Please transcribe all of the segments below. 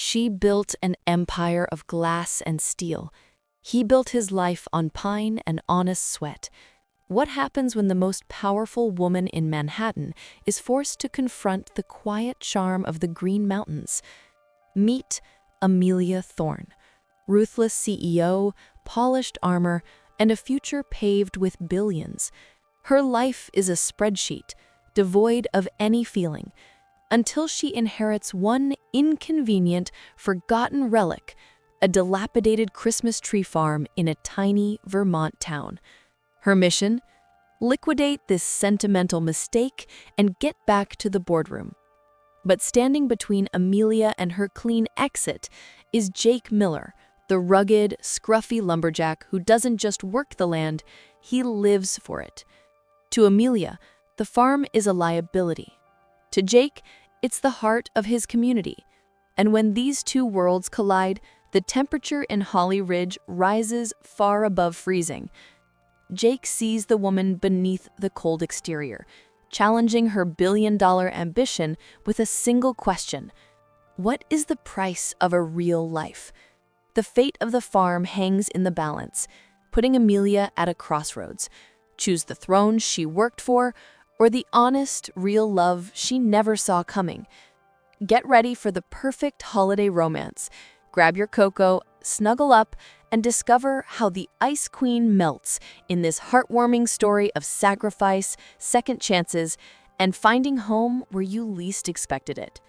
She built an empire of glass and steel. He built his life on pine and honest sweat. What happens when the most powerful woman in Manhattan is forced to confront the quiet charm of the Green Mountains? Meet Amelia Thorne, ruthless CEO, polished armor, and a future paved with billions. Her life is a spreadsheet, devoid of any feeling, until she inherits one inconvenient, forgotten relic, a dilapidated Christmas tree farm in a tiny Vermont town. Her mission? Liquidate this sentimental mistake and get back to the boardroom. But standing between Amelia and her clean exit is Jake Miller, the rugged, scruffy lumberjack who doesn't just work the land, he lives for it. To Amelia, the farm is a liability. To Jake, it's the heart of his community. And when these two worlds collide, the temperature in Holly Ridge rises far above freezing. Jake sees the woman beneath the cold exterior, challenging her billion-dollar ambition with a single question: what is the price of a real life? The fate of the farm hangs in the balance, putting Amelia at a crossroads. Choose the throne she worked for, or the honest, real love she never saw coming. Get ready for the perfect holiday romance. Grab your cocoa, snuggle up, and discover how the Ice Queen melts in this heartwarming story of sacrifice, second chances, and finding home where you least expected it.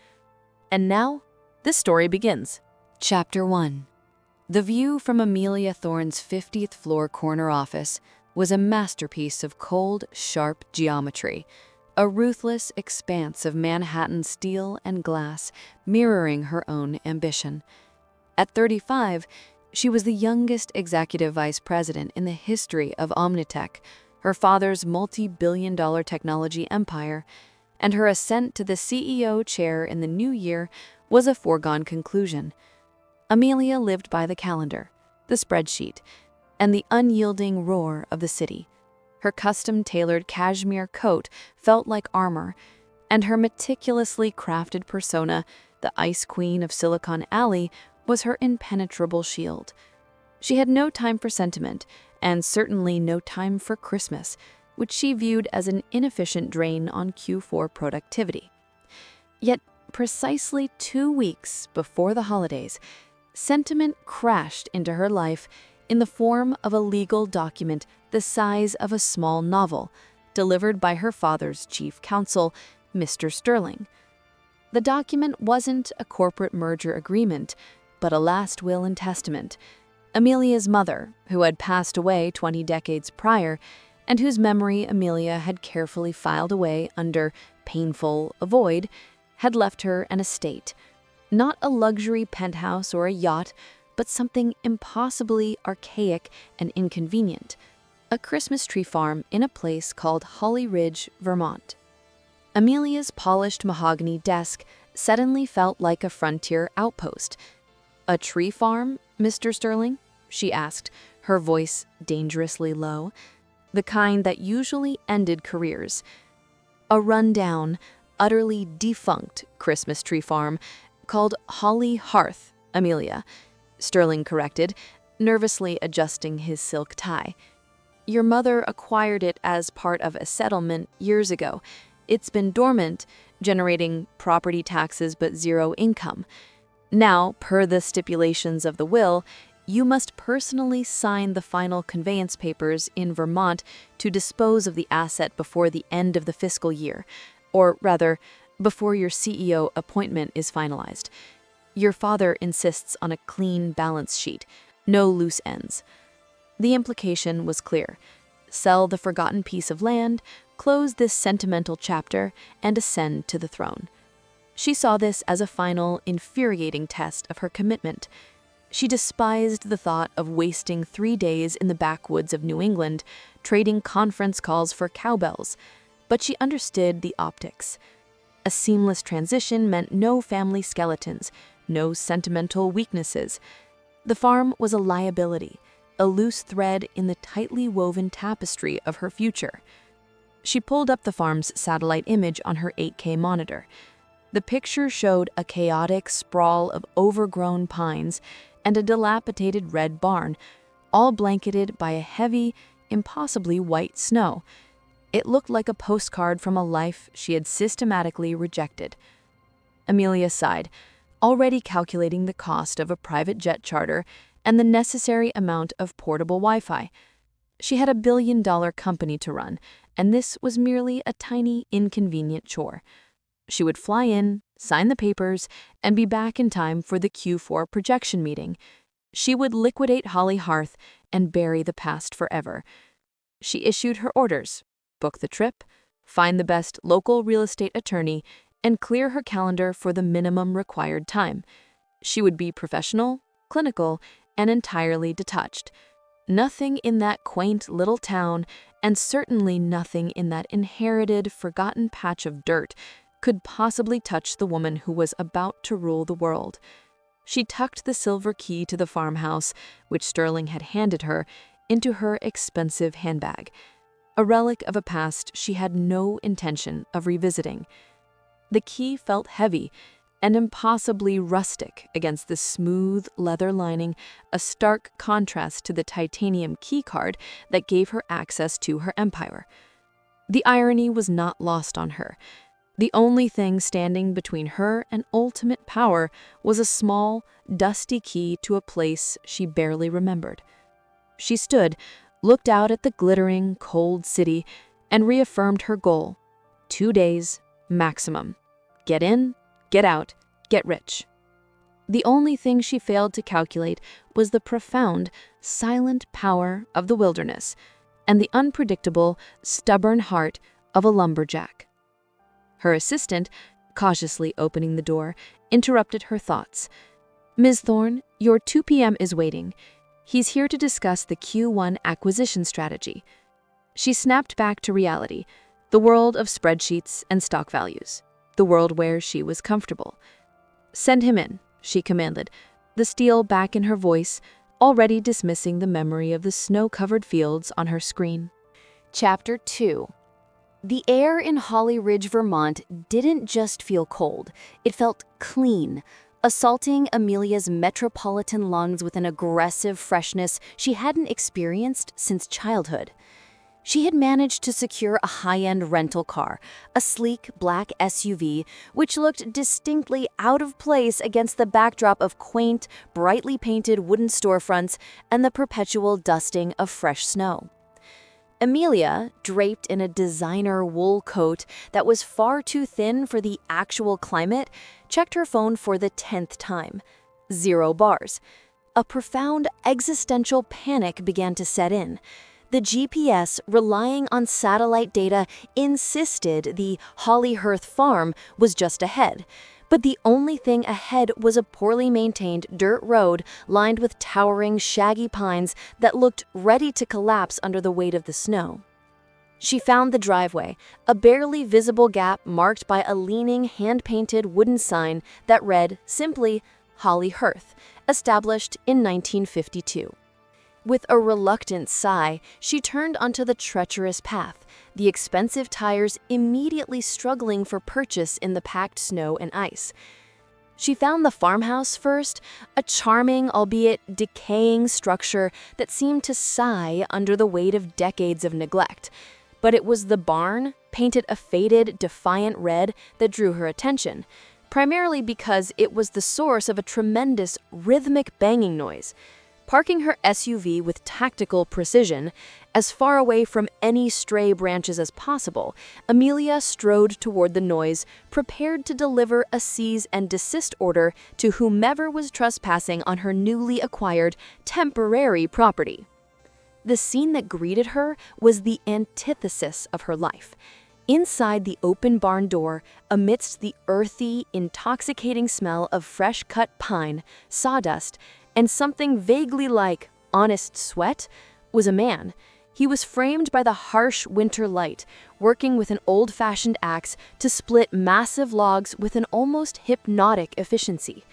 And now, this story begins. Chapter 1. The view from Amelia Thorne's 50th floor corner office was a masterpiece of cold, sharp geometry, a ruthless expanse of Manhattan steel and glass mirroring her own ambition. At 35, she was the youngest executive vice president in the history of Omnitech, her father's multi-billion-dollar technology empire, and her ascent to the CEO chair in the new year was a foregone conclusion. Amelia lived by the calendar, the spreadsheet, and the unyielding roar of the city. Her custom-tailored cashmere coat felt like armor, and her meticulously crafted persona, the Ice Queen of Silicon Alley, was her impenetrable shield. She had no time for sentiment, and certainly no time for Christmas, which she viewed as an inefficient drain on Q4 productivity. Yet, precisely 2 weeks before the holidays, sentiment crashed into her life in the form of a legal document the size of a small novel, delivered by her father's chief counsel, Mr. Sterling. The document wasn't a corporate merger agreement, but a last will and testament. Amelia's mother, who had passed away 20 decades prior, and whose memory Amelia had carefully filed away under painful avoid, had left her an estate. Not a luxury penthouse or a yacht, but something impossibly archaic and inconvenient. A Christmas tree farm in a place called Holly Ridge, Vermont. Amelia's polished mahogany desk suddenly felt like a frontier outpost. "A tree farm, Mr. Sterling?" she asked, her voice dangerously low. The kind that usually ended careers. "A run-down, utterly defunct Christmas tree farm called Holly Hearth, Amelia," Sterling corrected, nervously adjusting his silk tie. "Your mother acquired it as part of a settlement years ago. It's been dormant, generating property taxes but zero income. Now, per the stipulations of the will, you must personally sign the final conveyance papers in Vermont to dispose of the asset before the end of the fiscal year, or rather, before your CEO appointment is finalized. Your father insists on a clean balance sheet, no loose ends." The implication was clear. Sell the forgotten piece of land, close this sentimental chapter, and ascend to the throne. She saw this as a final, infuriating test of her commitment. She despised the thought of wasting 3 days in the backwoods of New England, trading conference calls for cowbells, but she understood the optics. A seamless transition meant no family skeletons, no sentimental weaknesses. The farm was a liability, a loose thread in the tightly woven tapestry of her future. She pulled up the farm's satellite image on her 8K monitor. The picture showed a chaotic sprawl of overgrown pines and a dilapidated red barn, all blanketed by a heavy, impossibly white snow. It looked like a postcard from a life she had systematically rejected. Amelia sighed, already calculating the cost of a private jet charter and the necessary amount of portable Wi-Fi. She had $1 billion company to run, and this was merely a tiny, inconvenient chore. She would fly in, sign the papers, and be back in time for the Q4 projection meeting. She would liquidate Holly Hearth and bury the past forever. She issued her orders, book the trip, find the best local real estate attorney, and clear her calendar for the minimum required time. She would be professional, clinical, and entirely detached. Nothing in that quaint little town, and certainly nothing in that inherited, forgotten patch of dirt, could possibly touch the woman who was about to rule the world. She tucked the silver key to the farmhouse, which Sterling had handed her, into her expensive handbag, a relic of a past she had no intention of revisiting. The key felt heavy and impossibly rustic against the smooth leather lining, a stark contrast to the titanium keycard that gave her access to her empire. The irony was not lost on her. The only thing standing between her and ultimate power was a small, dusty key to a place she barely remembered. She stood, looked out at the glittering, cold city, and reaffirmed her goal: 2 days, maximum. Get in, get out, get rich. The only thing she failed to calculate was the profound, silent power of the wilderness and the unpredictable, stubborn heart of a lumberjack. Her assistant, cautiously opening the door, interrupted her thoughts. "Ms. Thorne, your 2 p.m. is waiting. He's here to discuss the Q1 acquisition strategy." She snapped back to reality, the world of spreadsheets and stock values, the world where she was comfortable. "Send him in," she commanded, the steel back in her voice, already dismissing the memory of the snow-covered fields on her screen. Chapter 2. The air in Holly Ridge, Vermont didn't just feel cold, it felt clean, assaulting Amelia's metropolitan lungs with an aggressive freshness she hadn't experienced since childhood. She had managed to secure a high-end rental car, a sleek black SUV, which looked distinctly out of place against the backdrop of quaint, brightly painted wooden storefronts and the perpetual dusting of fresh snow. Amelia, draped in a designer wool coat that was far too thin for the actual climate, checked her phone for the 10th time. 0 bars. A profound existential panic began to set in. The GPS, relying on satellite data, insisted the Holly Hearth farm was just ahead. But the only thing ahead was a poorly maintained dirt road lined with towering, shaggy pines that looked ready to collapse under the weight of the snow. She found the driveway, a barely visible gap marked by a leaning, hand-painted wooden sign that read simply, Holly Hearth, established in 1952. With a reluctant sigh, she turned onto the treacherous path, the expensive tires immediately struggling for purchase in the packed snow and ice. She found the farmhouse first, a charming, albeit decaying structure that seemed to sigh under the weight of decades of neglect. But it was the barn, painted a faded, defiant red, that drew her attention, primarily because it was the source of a tremendous, rhythmic banging noise. Parking her SUV with tactical precision, as far away from any stray branches as possible, Amelia strode toward the noise, prepared to deliver a cease and desist order to whomever was trespassing on her newly acquired temporary property. The scene that greeted her was the antithesis of her life. Inside the open barn door, amidst the earthy, intoxicating smell of fresh-cut pine, sawdust, and something vaguely like honest sweat, was a man. He was framed by the harsh winter light, working with an old-fashioned axe to split massive logs with an almost hypnotic efficiency.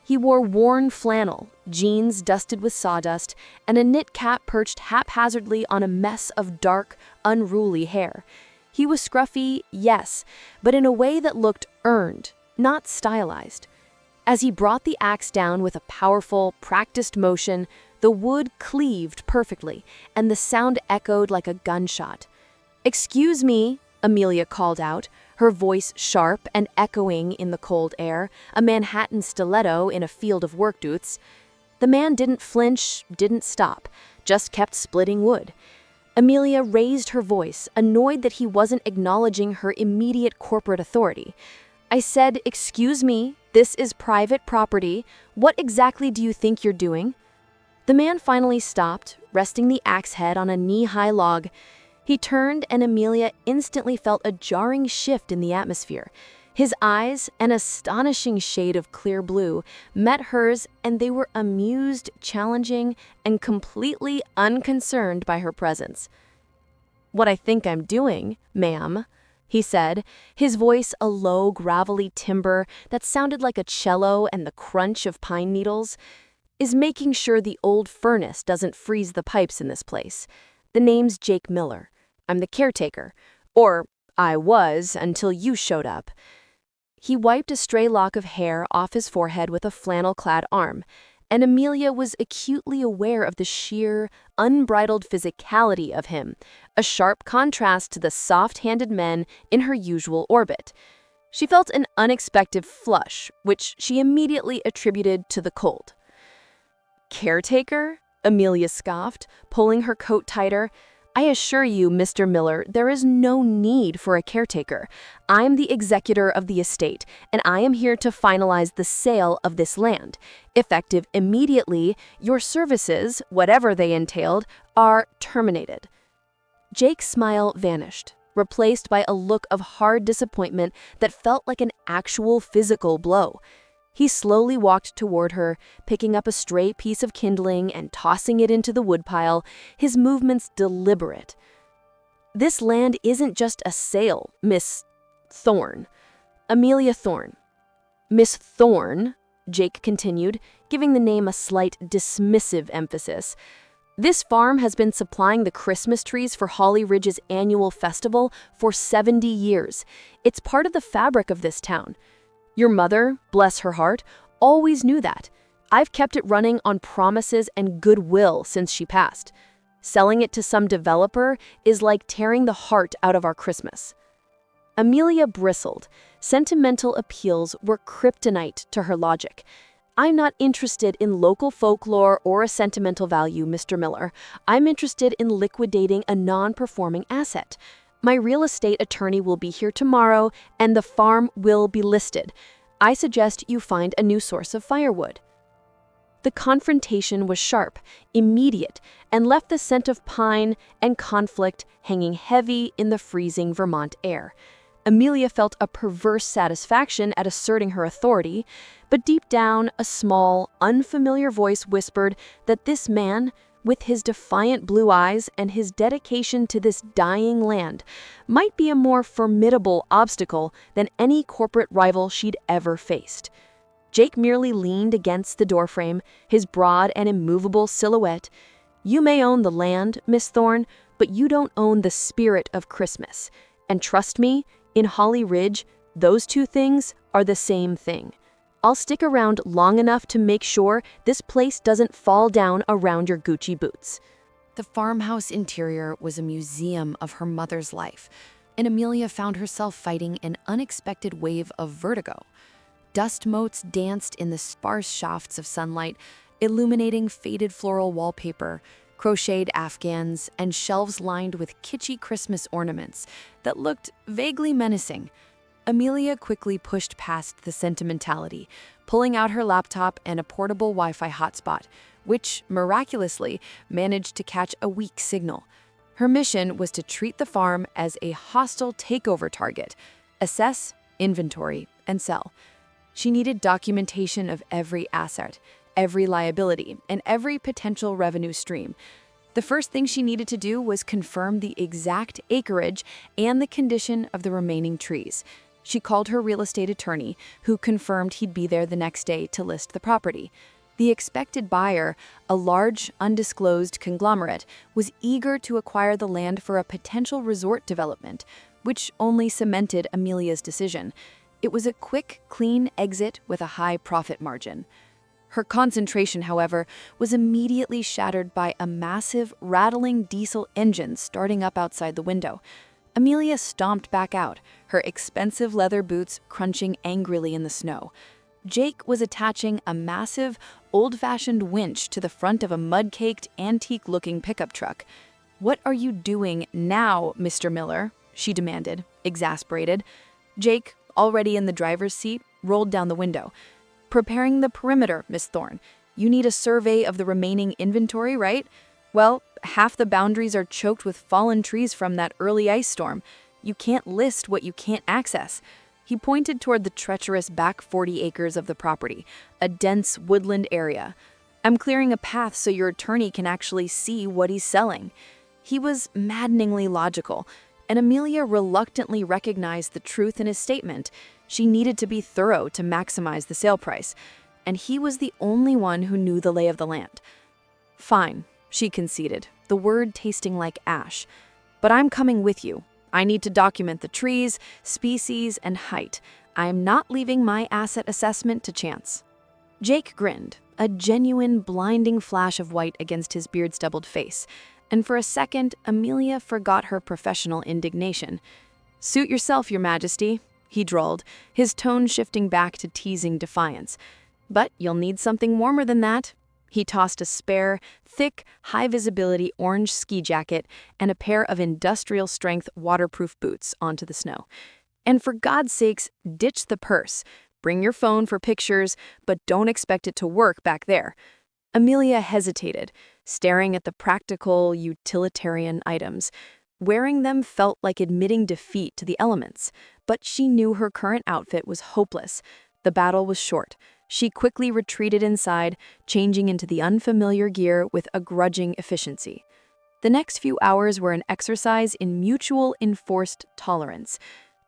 He wore worn flannel, jeans dusted with sawdust, and a knit cap perched haphazardly on a mess of dark, unruly hair. He was scruffy, yes, but in a way that looked earned, not stylized. As he brought the axe down with a powerful, practiced motion, the wood cleaved perfectly, and the sound echoed like a gunshot. "Excuse me," Amelia called out, her voice sharp and echoing in the cold air, a Manhattan stiletto in a field of work boots. The man didn't flinch, didn't stop, just kept splitting wood. Amelia raised her voice, annoyed that he wasn't acknowledging her immediate corporate authority. "I said, excuse me, this is private property. What exactly do you think you're doing?" The man finally stopped, resting the axe head on a knee-high log. He turned, and Amelia instantly felt a jarring shift in the atmosphere. His eyes, an astonishing shade of clear blue, met hers, and they were amused, challenging, and completely unconcerned by her presence. "What I think I'm doing, ma'am," he said, his voice a low, gravelly timbre that sounded like a cello and the crunch of pine needles, "is making sure the old furnace doesn't freeze the pipes in this place. The name's Jake Miller. I'm the caretaker. Or I was until you showed up." He wiped a stray lock of hair off his forehead with a flannel-clad arm, and Amelia was acutely aware of the sheer, unbridled physicality of him, a sharp contrast to the soft-handed men in her usual orbit. She felt an unexpected flush, which she immediately attributed to the cold. "Caretaker?" Amelia scoffed, pulling her coat tighter. "I assure you, Mr. Miller, there is no need for a caretaker. I'm the executor of the estate, and I am here to finalize the sale of this land. Effective immediately, your services, whatever they entailed, are terminated." Jake's smile vanished, replaced by a look of hard disappointment that felt like an actual physical blow. He slowly walked toward her, picking up a stray piece of kindling and tossing it into the woodpile, his movements deliberate. "This land isn't just a sale, Miss Thorne. Amelia Thorne." "Miss Thorne," Jake continued, giving the name a slight dismissive emphasis. "This farm has been supplying the Christmas trees for Holly Ridge's annual festival for 70 years. It's part of the fabric of this town. Your mother, bless her heart, always knew that. I've kept it running on promises and goodwill since she passed. Selling it to some developer is like tearing the heart out of our Christmas." Amelia bristled. Sentimental appeals were kryptonite to her logic. "I'm not interested in local folklore or a sentimental value, Mr. Miller. I'm interested in liquidating a non-performing asset. My real estate attorney will be here tomorrow, and the farm will be listed. I suggest you find a new source of firewood." The confrontation was sharp, immediate, and left the scent of pine and conflict hanging heavy in the freezing Vermont air. Amelia felt a perverse satisfaction at asserting her authority, but deep down, a small, unfamiliar voice whispered that this man, with his defiant blue eyes and his dedication to this dying land, might be a more formidable obstacle than any corporate rival she'd ever faced. Jake merely leaned against the doorframe, his broad and immovable silhouette. "You may own the land, Miss Thorne, but you don't own the spirit of Christmas. And trust me, in Holly Ridge, those two things are the same thing. I'll stick around long enough to make sure this place doesn't fall down around your Gucci boots." The farmhouse interior was a museum of her mother's life, and Amelia found herself fighting an unexpected wave of vertigo. Dust motes danced in the sparse shafts of sunlight, illuminating faded floral wallpaper, crocheted afghans, and shelves lined with kitschy Christmas ornaments that looked vaguely menacing. Amelia quickly pushed past the sentimentality, pulling out her laptop and a portable Wi-Fi hotspot, which, miraculously, managed to catch a weak signal. Her mission was to treat the farm as a hostile takeover target, assess, inventory, and sell. She needed documentation of every asset, every liability, and every potential revenue stream. The first thing she needed to do was confirm the exact acreage and the condition of the remaining trees. She called her real estate attorney, who confirmed he'd be there the next day to list the property. The expected buyer, a large, undisclosed conglomerate, was eager to acquire the land for a potential resort development, which only cemented Amelia's decision. It was a quick, clean exit with a high profit margin. Her concentration, however, was immediately shattered by a massive, rattling diesel engine starting up outside the window. Amelia stomped back out, her expensive leather boots crunching angrily in the snow. Jake was attaching a massive, old-fashioned winch to the front of a mud-caked, antique-looking pickup truck. "What are you doing now, Mr. Miller?" she demanded, exasperated. Jake, already in the driver's seat, rolled down the window. "Preparing the perimeter, Miss Thorne. You need a survey of the remaining inventory, right? Well, half the boundaries are choked with fallen trees from that early ice storm. You can't list what you can't access." He pointed toward the treacherous back 40 acres of the property, a dense woodland area. "I'm clearing a path so your attorney can actually see what he's selling." He was maddeningly logical, and Amelia reluctantly recognized the truth in his statement. She needed to be thorough to maximize the sale price, and he was the only one who knew the lay of the land. "Fine," she conceded, the word tasting like ash. "But I'm coming with you. I need to document the trees, species, and height. I am not leaving my asset assessment to chance." Jake grinned, a genuine, blinding flash of white against his beard-stubbled face, and for a second, Amelia forgot her professional indignation. "Suit yourself, Your Majesty," he drawled, his tone shifting back to teasing defiance. "But you'll need something warmer than that." He tossed a spare, thick, high-visibility orange ski jacket and a pair of industrial-strength waterproof boots onto the snow. "And for God's sakes, ditch the purse. Bring your phone for pictures, but don't expect it to work back there." Amelia hesitated, staring at the practical, utilitarian items. Wearing them felt like admitting defeat to the elements, but she knew her current outfit was hopeless. The battle was short. She quickly retreated inside, changing into the unfamiliar gear with a grudging efficiency. The next few hours were an exercise in mutual enforced tolerance.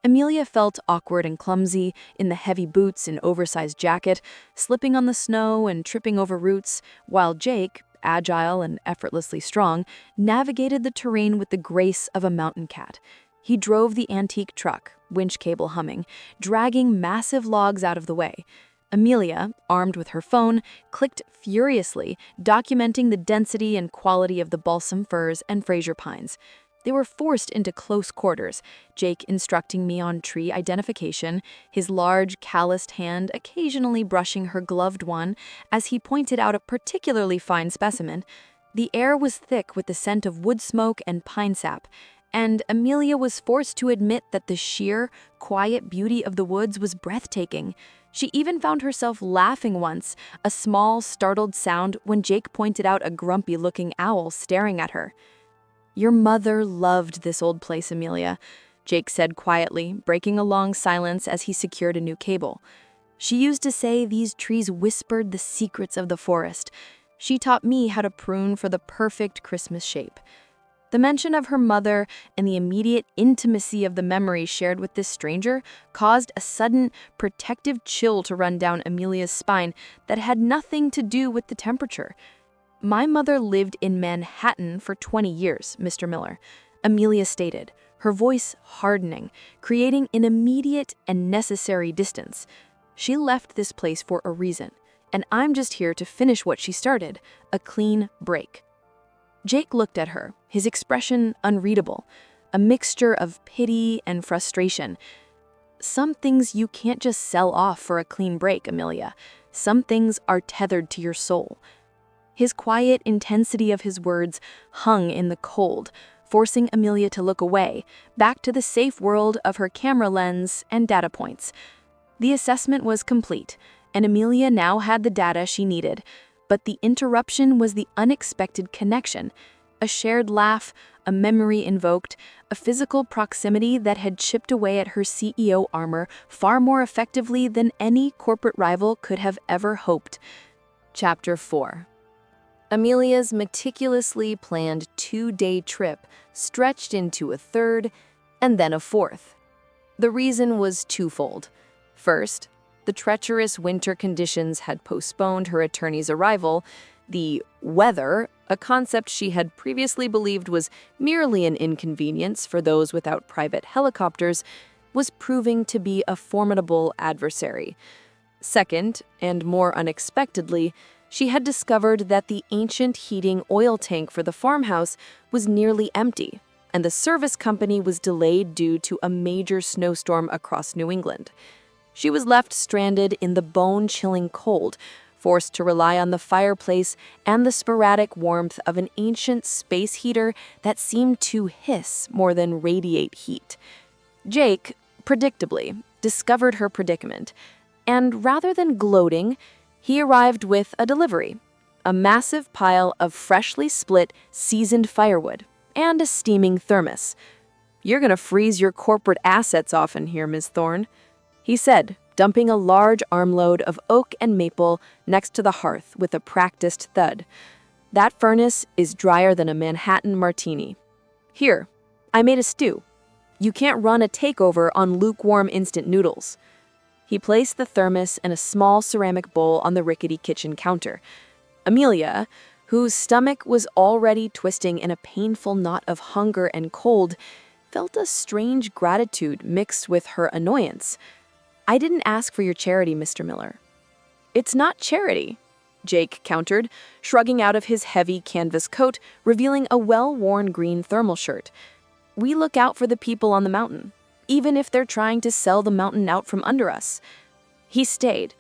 Amelia felt awkward and clumsy in the heavy boots and oversized jacket, slipping on the snow and tripping over roots, while Jake, agile and effortlessly strong, navigated the terrain with the grace of a mountain cat. He drove the antique truck, winch cable humming, dragging massive logs out of the way. Amelia, armed with her phone, clicked furiously, documenting the density and quality of the balsam firs and Fraser pines. They were forced into close quarters, Jake instructing me on tree identification, his large, calloused hand occasionally brushing her gloved one as he pointed out a particularly fine specimen. The air was thick with the scent of wood smoke and pine sap, and Amelia was forced to admit that the sheer, quiet beauty of the woods was breathtaking. She even found herself laughing once, a small, startled sound when Jake pointed out a grumpy-looking owl staring at her. "Your mother loved this old place, Amelia," Jake said quietly, breaking a long silence as he secured a new cable. "She used to say these trees whispered the secrets of the forest. She taught me how to prune for the perfect Christmas shape." The mention of her mother and the immediate intimacy of the memory shared with this stranger caused a sudden, protective chill to run down Amelia's spine that had nothing to do with the temperature. "My mother lived in Manhattan for 20 years, Mr. Miller," Amelia stated, her voice hardening, creating an immediate and necessary distance. "She left this place for a reason, and I'm just here to finish what she started, a clean break." Jake looked at her, his expression unreadable, a mixture of pity and frustration. "Some things you can't just sell off for a clean break, Amelia. Some things are tethered to your soul." His quiet intensity of his words hung in the cold, forcing Amelia to look away, back to the safe world of her camera lens and data points. The assessment was complete, and Amelia now had the data she needed. But the interruption was the unexpected connection, a shared laugh, a memory invoked, a physical proximity that had chipped away at her CEO armor far more effectively than any corporate rival could have ever hoped. Chapter 4. Amelia's meticulously planned 2-day trip stretched into a third and then a fourth. The reason was twofold. First, the treacherous winter conditions had postponed her attorney's arrival. The weather, a concept she had previously believed was merely an inconvenience for those without private helicopters, was proving to be a formidable adversary. Second, and more unexpectedly, she had discovered that the ancient heating oil tank for the farmhouse was nearly empty, and the service company was delayed due to a major snowstorm across New England. She was left stranded in the bone-chilling cold, forced to rely on the fireplace and the sporadic warmth of an ancient space heater that seemed to hiss more than radiate heat. Jake, predictably, discovered her predicament, and rather than gloating, he arrived with a delivery, a massive pile of freshly split, seasoned firewood, and a steaming thermos. "You're gonna freeze your corporate assets off in here, Ms. Thorne," he said, dumping a large armload of oak and maple next to the hearth with a practiced thud. "That furnace is drier than a Manhattan martini. Here, I made a stew. You can't run a takeover on lukewarm instant noodles." He placed the thermos and a small ceramic bowl on the rickety kitchen counter. Amelia, whose stomach was already twisting in a painful knot of hunger and cold, felt a strange gratitude mixed with her annoyance. "I didn't ask for your charity, Mr. Miller." "It's not charity," Jake countered, shrugging out of his heavy canvas coat, revealing a well-worn green thermal shirt. "We look out for the people on the mountain, even if they're trying to sell the mountain out from under us." He stayed,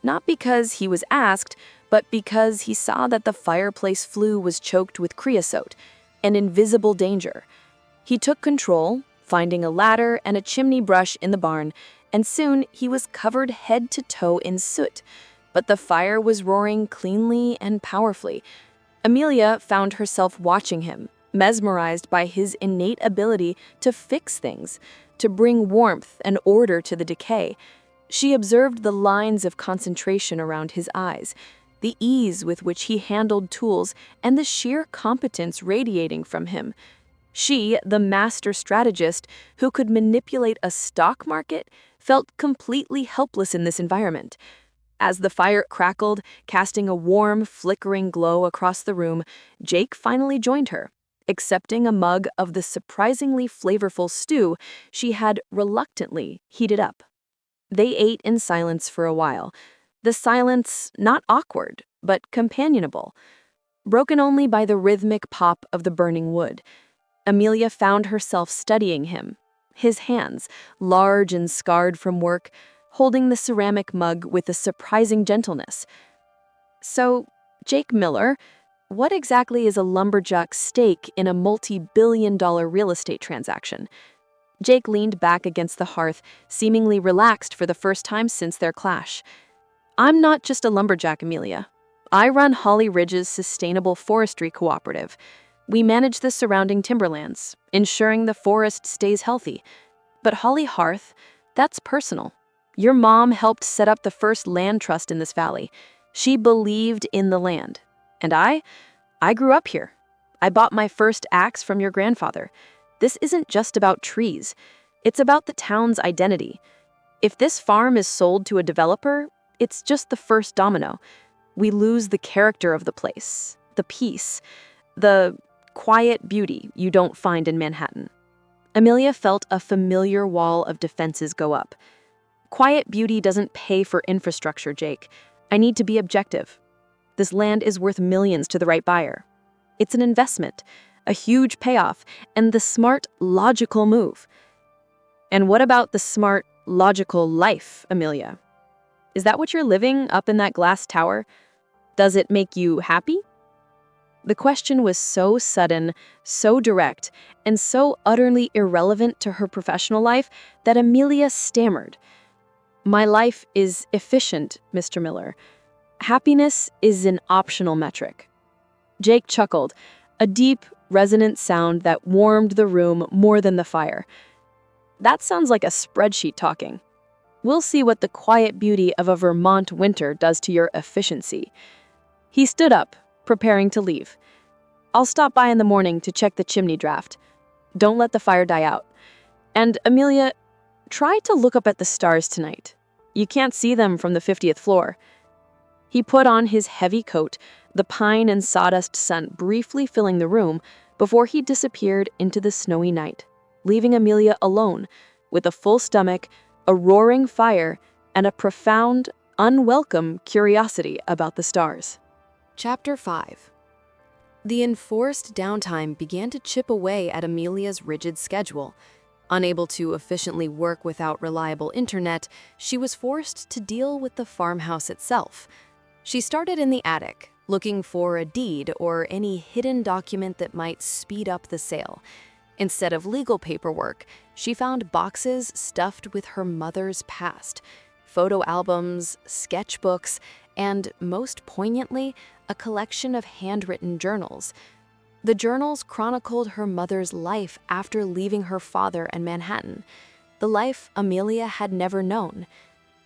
not because he was asked, but because he saw that the fireplace flue was choked with creosote, an invisible danger. He took control, finding a ladder and a chimney brush in the barn, and soon he was covered head to toe in soot. But the fire was roaring cleanly and powerfully. Amelia found herself watching him, mesmerized by his innate ability to fix things, to bring warmth and order to the decay. She observed the lines of concentration around his eyes, the ease with which he handled tools, and the sheer competence radiating from him. She, the master strategist who could manipulate a stock market, felt completely helpless in this environment. As the fire crackled, casting a warm, flickering glow across the room, Jake finally joined her, accepting a mug of the surprisingly flavorful stew she had reluctantly heated up. They ate in silence for a while, the silence not awkward, but companionable, broken only by the rhythmic pop of the burning wood. Amelia found herself studying him, his hands, large and scarred from work, holding the ceramic mug with a surprising gentleness. "So, Jake Miller, what exactly is a lumberjack's stake in a multi-billion-dollar real estate transaction?" Jake leaned back against the hearth, seemingly relaxed for the first time since their clash. "I'm not just a lumberjack, Amelia. I run Holly Ridge's Sustainable Forestry Cooperative. We manage the surrounding timberlands, ensuring the forest stays healthy. But Holly Hearth, that's personal. Your mom helped set up the first land trust in this valley. She believed in the land. And I grew up here. I bought my first axe from your grandfather. This isn't just about trees. It's about the town's identity. If this farm is sold to a developer, it's just the first domino. We lose the character of the place, the peace, the quiet beauty you don't find in Manhattan." Amelia felt a familiar wall of defenses go up. "Quiet beauty doesn't pay for infrastructure, Jake. I need to be objective. This land is worth millions to the right buyer. It's an investment, a huge payoff, and the smart, logical move." "And what about the smart, logical life, Amelia? Is that what you're living up in that glass tower? Does it make you happy?" The question was so sudden, so direct, and so utterly irrelevant to her professional life that Amelia stammered. "My life is efficient, Mr. Miller. Happiness is an optional metric." Jake chuckled, a deep, resonant sound that warmed the room more than the fire. "That sounds like a spreadsheet talking. We'll see what the quiet beauty of a Vermont winter does to your efficiency." He stood up, preparing to leave. "I'll stop by in the morning to check the chimney draft. Don't let the fire die out. And Amelia, try to look up at the stars tonight. You can't see them from the 50th floor." He put on his heavy coat, the pine and sawdust scent briefly filling the room, before he disappeared into the snowy night, leaving Amelia alone, with a full stomach, a roaring fire, and a profound, unwelcome curiosity about the stars. Chapter 5. The enforced downtime began to chip away at Amelia's rigid schedule. Unable to efficiently work without reliable internet, she was forced to deal with the farmhouse itself. She started in the attic, looking for a deed or any hidden document that might speed up the sale. Instead of legal paperwork, she found boxes stuffed with her mother's past, photo albums, sketchbooks, and, most poignantly, a collection of handwritten journals. The journals chronicled her mother's life after leaving her father in Manhattan, the life Amelia had never known.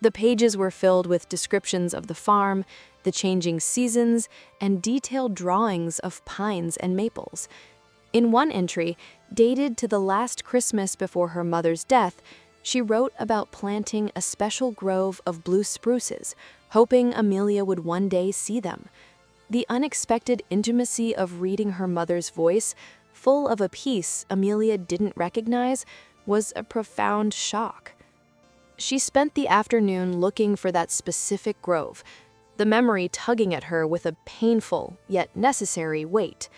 The pages were filled with descriptions of the farm, the changing seasons, and detailed drawings of pines and maples. In one entry, dated to the last Christmas before her mother's death, she wrote about planting a special grove of blue spruces, hoping Amelia would one day see them. The unexpected intimacy of reading her mother's voice, full of a peace Amelia didn't recognize, was a profound shock. She spent the afternoon looking for that specific grove, the memory tugging at her with a painful yet necessary weight.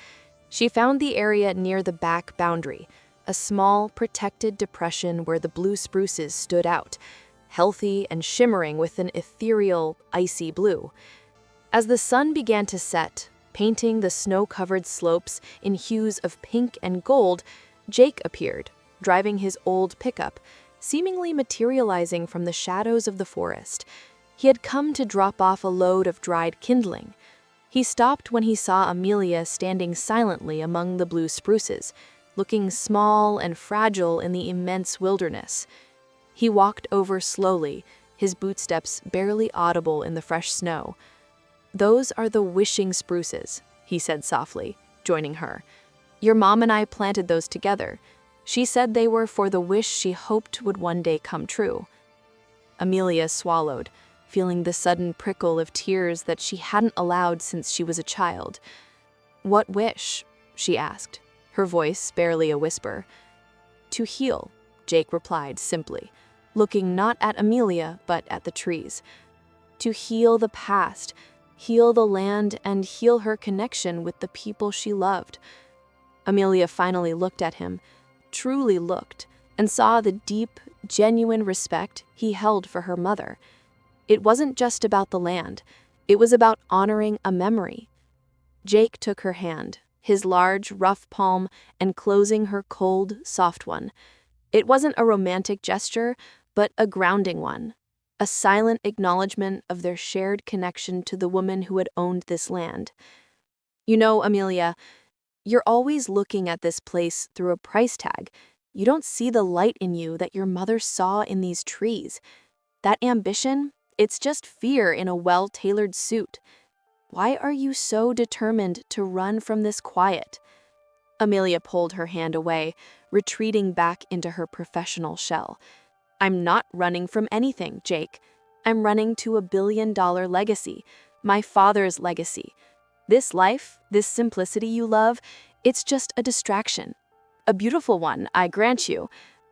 She found the area near the back boundary, a small, protected depression where the blue spruces stood out, healthy and shimmering with an ethereal, icy blue. As the sun began to set, painting the snow-covered slopes in hues of pink and gold, Jake appeared, driving his old pickup, seemingly materializing from the shadows of the forest. He had come to drop off a load of dried kindling. He stopped when he saw Amelia standing silently among the blue spruces, looking small and fragile in the immense wilderness. He walked over slowly, his bootsteps barely audible in the fresh snow. "Those are the wishing spruces," he said softly, joining her. "Your mom and I planted those together. She said they were for the wish she hoped would one day come true." Amelia swallowed, feeling the sudden prickle of tears that she hadn't allowed since she was a child. "What wish?" she asked, her voice barely a whisper. "To heal," Jake replied simply, looking not at Amelia but at the trees. "To heal the past, heal the land, and heal her connection with the people she loved." Amelia finally looked at him, truly looked, and saw the deep, genuine respect he held for her mother. It wasn't just about the land, it was about honoring a memory. Jake took her hand, his large, rough palm, and closing her cold, soft one. It wasn't a romantic gesture, but a grounding one, a silent acknowledgement of their shared connection to the woman who had owned this land. "You know, Amelia, you're always looking at this place through a price tag. You don't see the light in you that your mother saw in these trees. That ambition, it's just fear in a well-tailored suit. Why are you so determined to run from this quiet?" Amelia pulled her hand away, retreating back into her professional shell. "I'm not running from anything, Jake. I'm running to a billion-dollar legacy, my father's legacy. This life, this simplicity you love, it's just a distraction. A beautiful one, I grant you,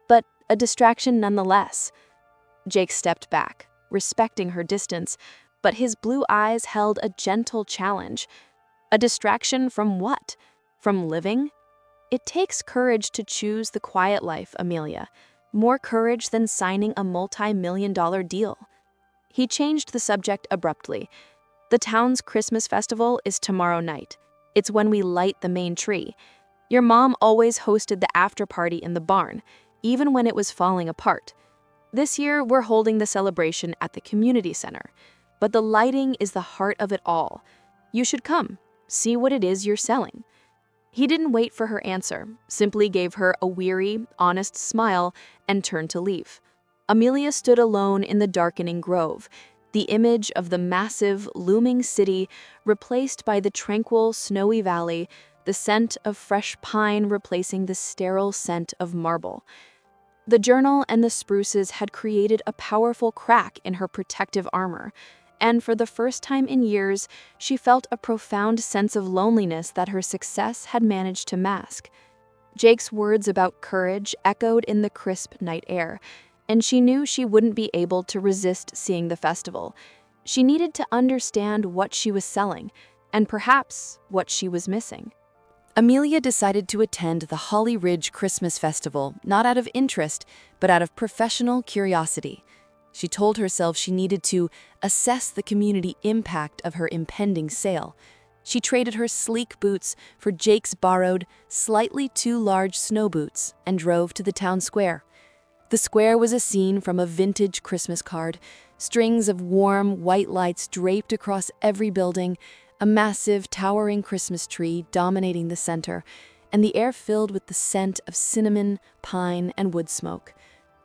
but a distraction nonetheless." Jake stepped back, respecting her distance, but his blue eyes held a gentle challenge. A distraction from what? From living? It takes courage to choose the quiet life, Amelia. More courage than signing a multi-million-dollar deal. He changed the subject abruptly. "The town's Christmas festival is tomorrow night. It's when we light the main tree. Your mom always hosted the after-party in the barn, even when it was falling apart. This year, we're holding the celebration at the community center. But the lighting is the heart of it all. You should come, see what it is you're selling." He didn't wait for her answer, simply gave her a weary, honest smile and turned to leave. Amelia stood alone in the darkening grove, the image of the massive, looming city replaced by the tranquil, snowy valley, the scent of fresh pine replacing the sterile scent of marble. The journal and the spruces had created a powerful crack in her protective armor, and for the first time in years, she felt a profound sense of loneliness that her success had managed to mask. Jake's words about courage echoed in the crisp night air, and she knew she wouldn't be able to resist seeing the festival. She needed to understand what she was selling, and perhaps what she was missing. Amelia decided to attend the Holly Ridge Christmas Festival, not out of interest, but out of professional curiosity. She told herself she needed to assess the community impact of her impending sale. She traded her sleek boots for Jake's borrowed, slightly too large snow boots and drove to the town square. The square was a scene from a vintage Christmas card, strings of warm, white lights draped across every building, a massive, towering Christmas tree dominating the center, and the air filled with the scent of cinnamon, pine, and wood smoke.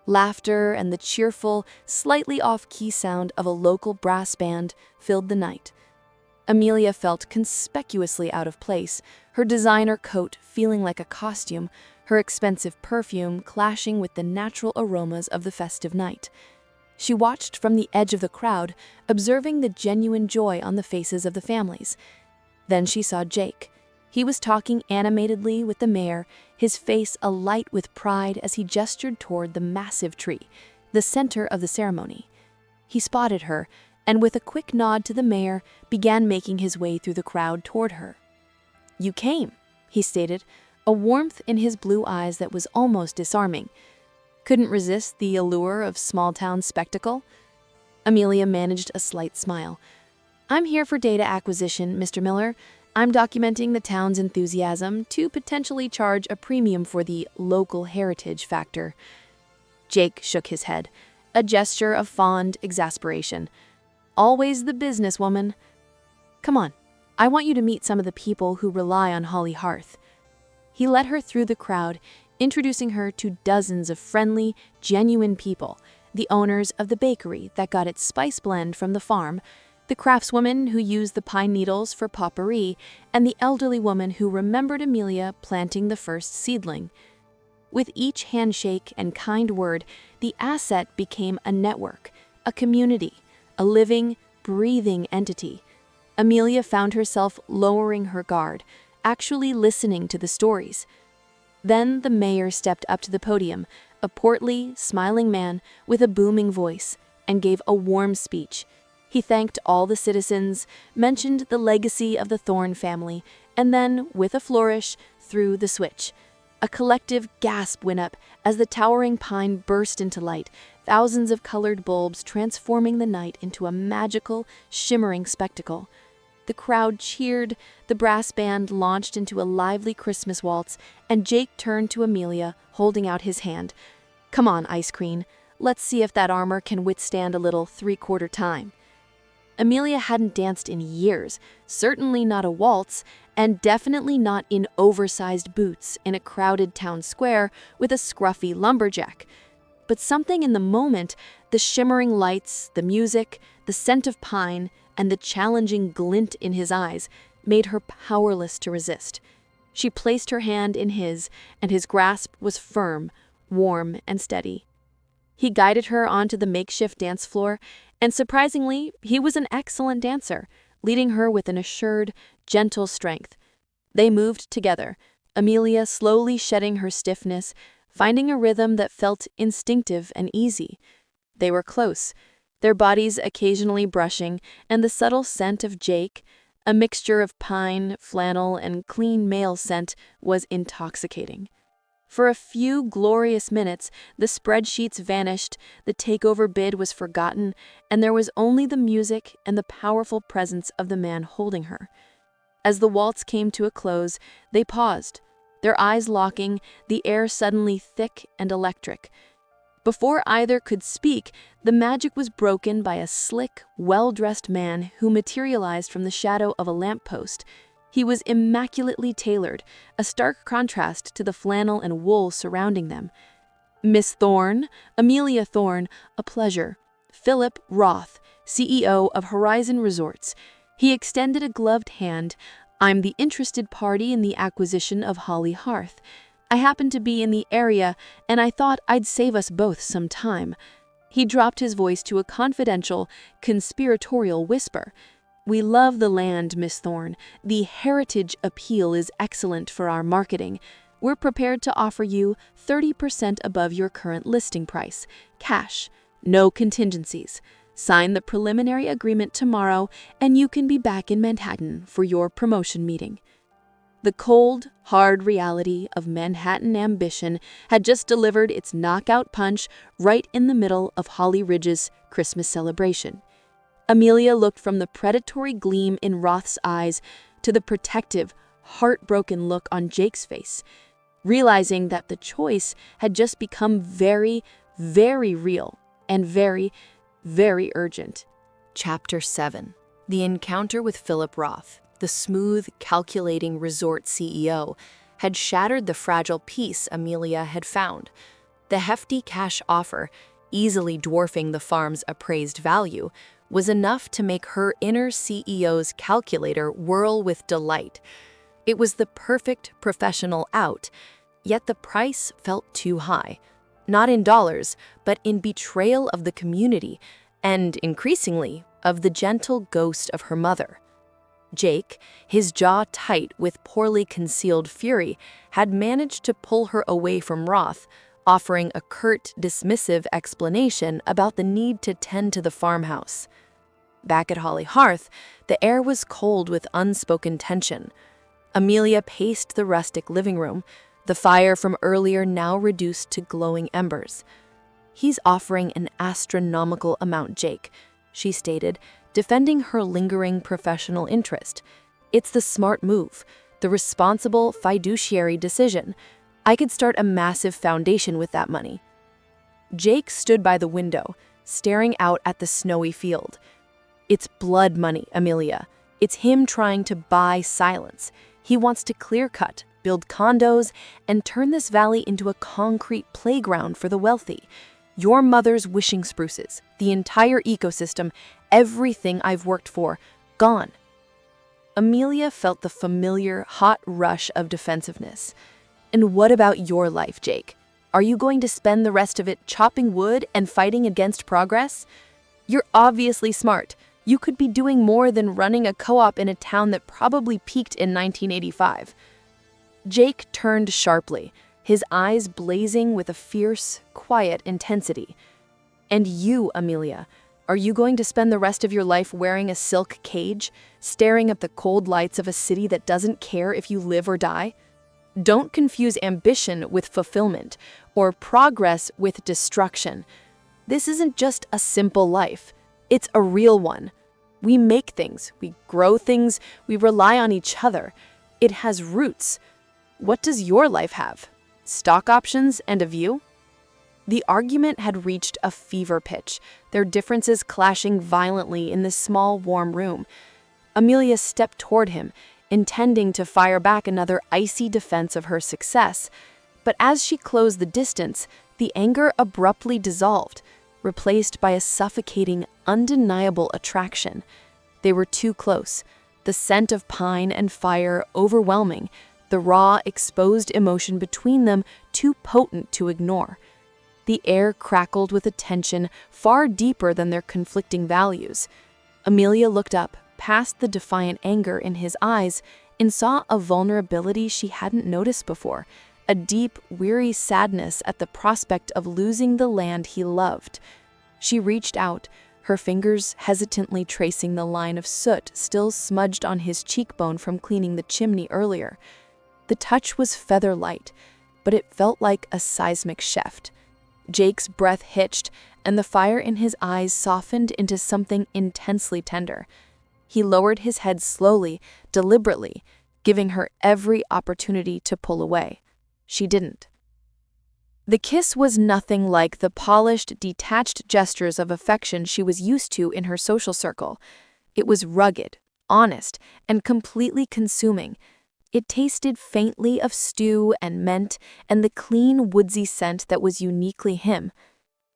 Laughter and the cheerful, slightly off-key sound of a local brass band filled the night. Amelia felt conspicuously out of place, her designer coat feeling like a costume, her expensive perfume clashing with the natural aromas of the festive night. She watched from the edge of the crowd, observing the genuine joy on the faces of the families. Then she saw Jake. He was talking animatedly with the mayor, his face alight with pride as he gestured toward the massive tree, the center of the ceremony. He spotted her, and with a quick nod to the mayor, began making his way through the crowd toward her. "You came," he stated, a warmth in his blue eyes that was almost disarming. Couldn't resist the allure of small-town spectacle? Amelia managed a slight smile. "I'm here for data acquisition, Mr. Miller. I'm documenting the town's enthusiasm to potentially charge a premium for the local heritage factor." Jake shook his head, a gesture of fond exasperation. "Always the businesswoman. Come on, I want you to meet some of the people who rely on Holly Hearth." He led her through the crowd, introducing her to dozens of friendly, genuine people, the owners of the bakery that got its spice blend from the farm, the craftswoman who used the pine needles for potpourri, and the elderly woman who remembered Amelia planting the first seedling. With each handshake and kind word, the asset became a network, a community, a living, breathing entity. Amelia found herself lowering her guard, actually listening to the stories. Then the mayor stepped up to the podium, a portly, smiling man with a booming voice, and gave a warm speech. He thanked all the citizens, mentioned the legacy of the Thorne family, and then, with a flourish, threw the switch. A collective gasp went up as the towering pine burst into light, thousands of colored bulbs transforming the night into a magical, shimmering spectacle. The crowd cheered, the brass band launched into a lively Christmas waltz, and Jake turned to Amelia, holding out his hand. "Come on, Ice Cream. Let's see if that armor can withstand a little three-quarter time." Amelia hadn't danced in years, certainly not a waltz, and definitely not in oversized boots in a crowded town square with a scruffy lumberjack. But something in the moment, the shimmering lights, the music, the scent of pine, and the challenging glint in his eyes made her powerless to resist. She placed her hand in his, and his grasp was firm, warm, and steady. He guided her onto the makeshift dance floor, and surprisingly, he was an excellent dancer, leading her with an assured, gentle strength. They moved together, Amelia slowly shedding her stiffness, finding a rhythm that felt instinctive and easy. They were close, their bodies occasionally brushing, and the subtle scent of Jake, a mixture of pine, flannel, and clean male scent, was intoxicating. For a few glorious minutes, the spreadsheets vanished, the takeover bid was forgotten, and there was only the music and the powerful presence of the man holding her. As the waltz came to a close, they paused, their eyes locking, the air suddenly thick and electric. Before either could speak, the magic was broken by a slick, well-dressed man who materialized from the shadow of a lamppost. He was immaculately tailored, a stark contrast to the flannel and wool surrounding them. "Miss Thorne, Amelia Thorne, a pleasure. Philip Roth, CEO of Horizon Resorts." He extended a gloved hand. "I'm the interested party in the acquisition of Holly Hearth. I happen to be in the area, and I thought I'd save us both some time." He dropped his voice to a confidential, conspiratorial whisper. "We love the land, Miss Thorne. The heritage appeal is excellent for our marketing. we're prepared to offer you 30% above your current listing price, cash, no contingencies. Sign the preliminary agreement tomorrow, and you can be back in Manhattan for your promotion meeting. The cold, hard reality of Manhattan ambition had just delivered its knockout punch right in the middle of Holly Ridge's Christmas celebration. Amelia looked from the predatory gleam in Roth's eyes to the protective, heartbroken look on Jake's face, realizing that the choice had just become very, very real and very, very urgent. Chapter 7. The encounter with Philip Roth, the smooth, calculating resort CEO, had shattered the fragile peace Amelia had found. The hefty cash offer, easily dwarfing the farm's appraised value, was enough to make her inner CEO's calculator whirl with delight. It was the perfect professional out, yet the price felt too high. Not in dollars, but in betrayal of the community, and increasingly, of the gentle ghost of her mother. Jake, his jaw tight with poorly concealed fury, had managed to pull her away from Roth, offering a curt, dismissive explanation about the need to tend to the farmhouse. Back at Holly Hearth, the air was cold with unspoken tension. Amelia paced the rustic living room, the fire from earlier now reduced to glowing embers. "He's offering an astronomical amount, Jake," she stated, defending her lingering professional interest. "It's the smart move, the responsible fiduciary decision. I could start a massive foundation with that money." Jake stood by the window, staring out at the snowy field. "It's blood money, Amelia. It's him trying to buy silence. He wants to clear-cut, build condos, and turn this valley into a concrete playground for the wealthy. Your mother's wishing spruces, the entire ecosystem, everything I've worked for, gone." Amelia felt the familiar, hot rush of defensiveness. "And what about your life, Jake? Are you going to spend the rest of it chopping wood and fighting against progress? You're obviously smart. You could be doing more than running a co-op in a town that probably peaked in 1985. Jake turned sharply, his eyes blazing with a fierce, quiet intensity. "And you, Amelia, are you going to spend the rest of your life wearing a silk cage, staring at the cold lights of a city that doesn't care if you live or die? Don't confuse ambition with fulfillment, or progress with destruction. This isn't just a simple life. It's a real one. We make things, we grow things, we rely on each other. It has roots. What does your life have? Stock options and a view?" The argument had reached a fever pitch, their differences clashing violently in the small, warm room. Amelia stepped toward him, intending to fire back another icy defense of her success. But as she closed the distance, the anger abruptly dissolved, replaced by a suffocating, undeniable attraction. They were too close, the scent of pine and fire overwhelming, the raw, exposed emotion between them too potent to ignore. The air crackled with a tension far deeper than their conflicting values. Amelia looked up, past the defiant anger in his eyes, and saw a vulnerability she hadn't noticed before, a deep, weary sadness at the prospect of losing the land he loved. She reached out, her fingers hesitantly tracing the line of soot still smudged on his cheekbone from cleaning the chimney earlier. The touch was feather light, but it felt like a seismic shift. Jake's breath hitched, and the fire in his eyes softened into something intensely tender. He lowered his head slowly, deliberately, giving her every opportunity to pull away. She didn't. The kiss was nothing like the polished, detached gestures of affection she was used to in her social circle. It was rugged, honest, and completely consuming. It tasted faintly of stew and mint and the clean, woodsy scent that was uniquely him.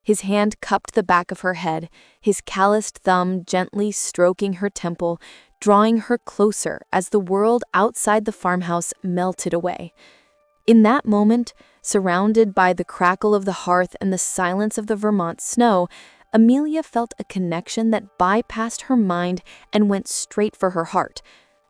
His hand cupped the back of her head, his calloused thumb gently stroking her temple, drawing her closer as the world outside the farmhouse melted away. In that moment, surrounded by the crackle of the hearth and the silence of the Vermont snow, Amelia felt a connection that bypassed her mind and went straight for her heart.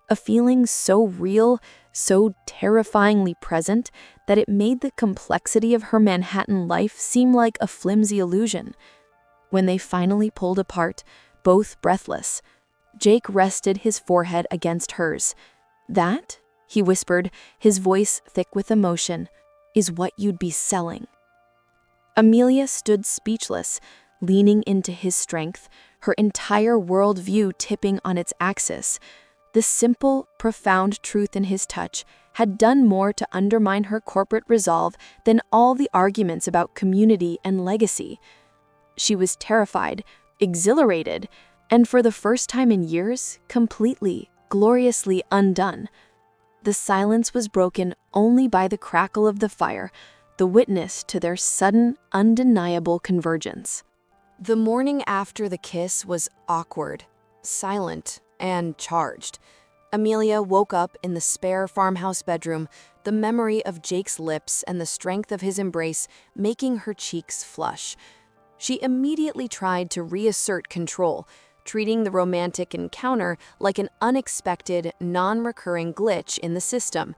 A feeling so real, so terrifyingly present that it made the complexity of her Manhattan life seem like a flimsy illusion. When they finally pulled apart, both breathless, Jake rested his forehead against hers. "That," he whispered, his voice thick with emotion, "is what you'd be selling." Amelia stood speechless, leaning into his strength, her entire worldview tipping on its axis. The simple, profound truth in his touch had done more to undermine her corporate resolve than all the arguments about community and legacy. She was terrified, exhilarated, and for the first time in years, completely, gloriously undone. The silence was broken only by the crackle of the fire, the witness to their sudden, undeniable convergence. The morning after the kiss was awkward, silent, and charged. Amelia woke up in the spare farmhouse bedroom, the memory of Jake's lips and the strength of his embrace making her cheeks flush. She immediately tried to reassert control, treating the romantic encounter like an unexpected, non-recurring glitch in the system.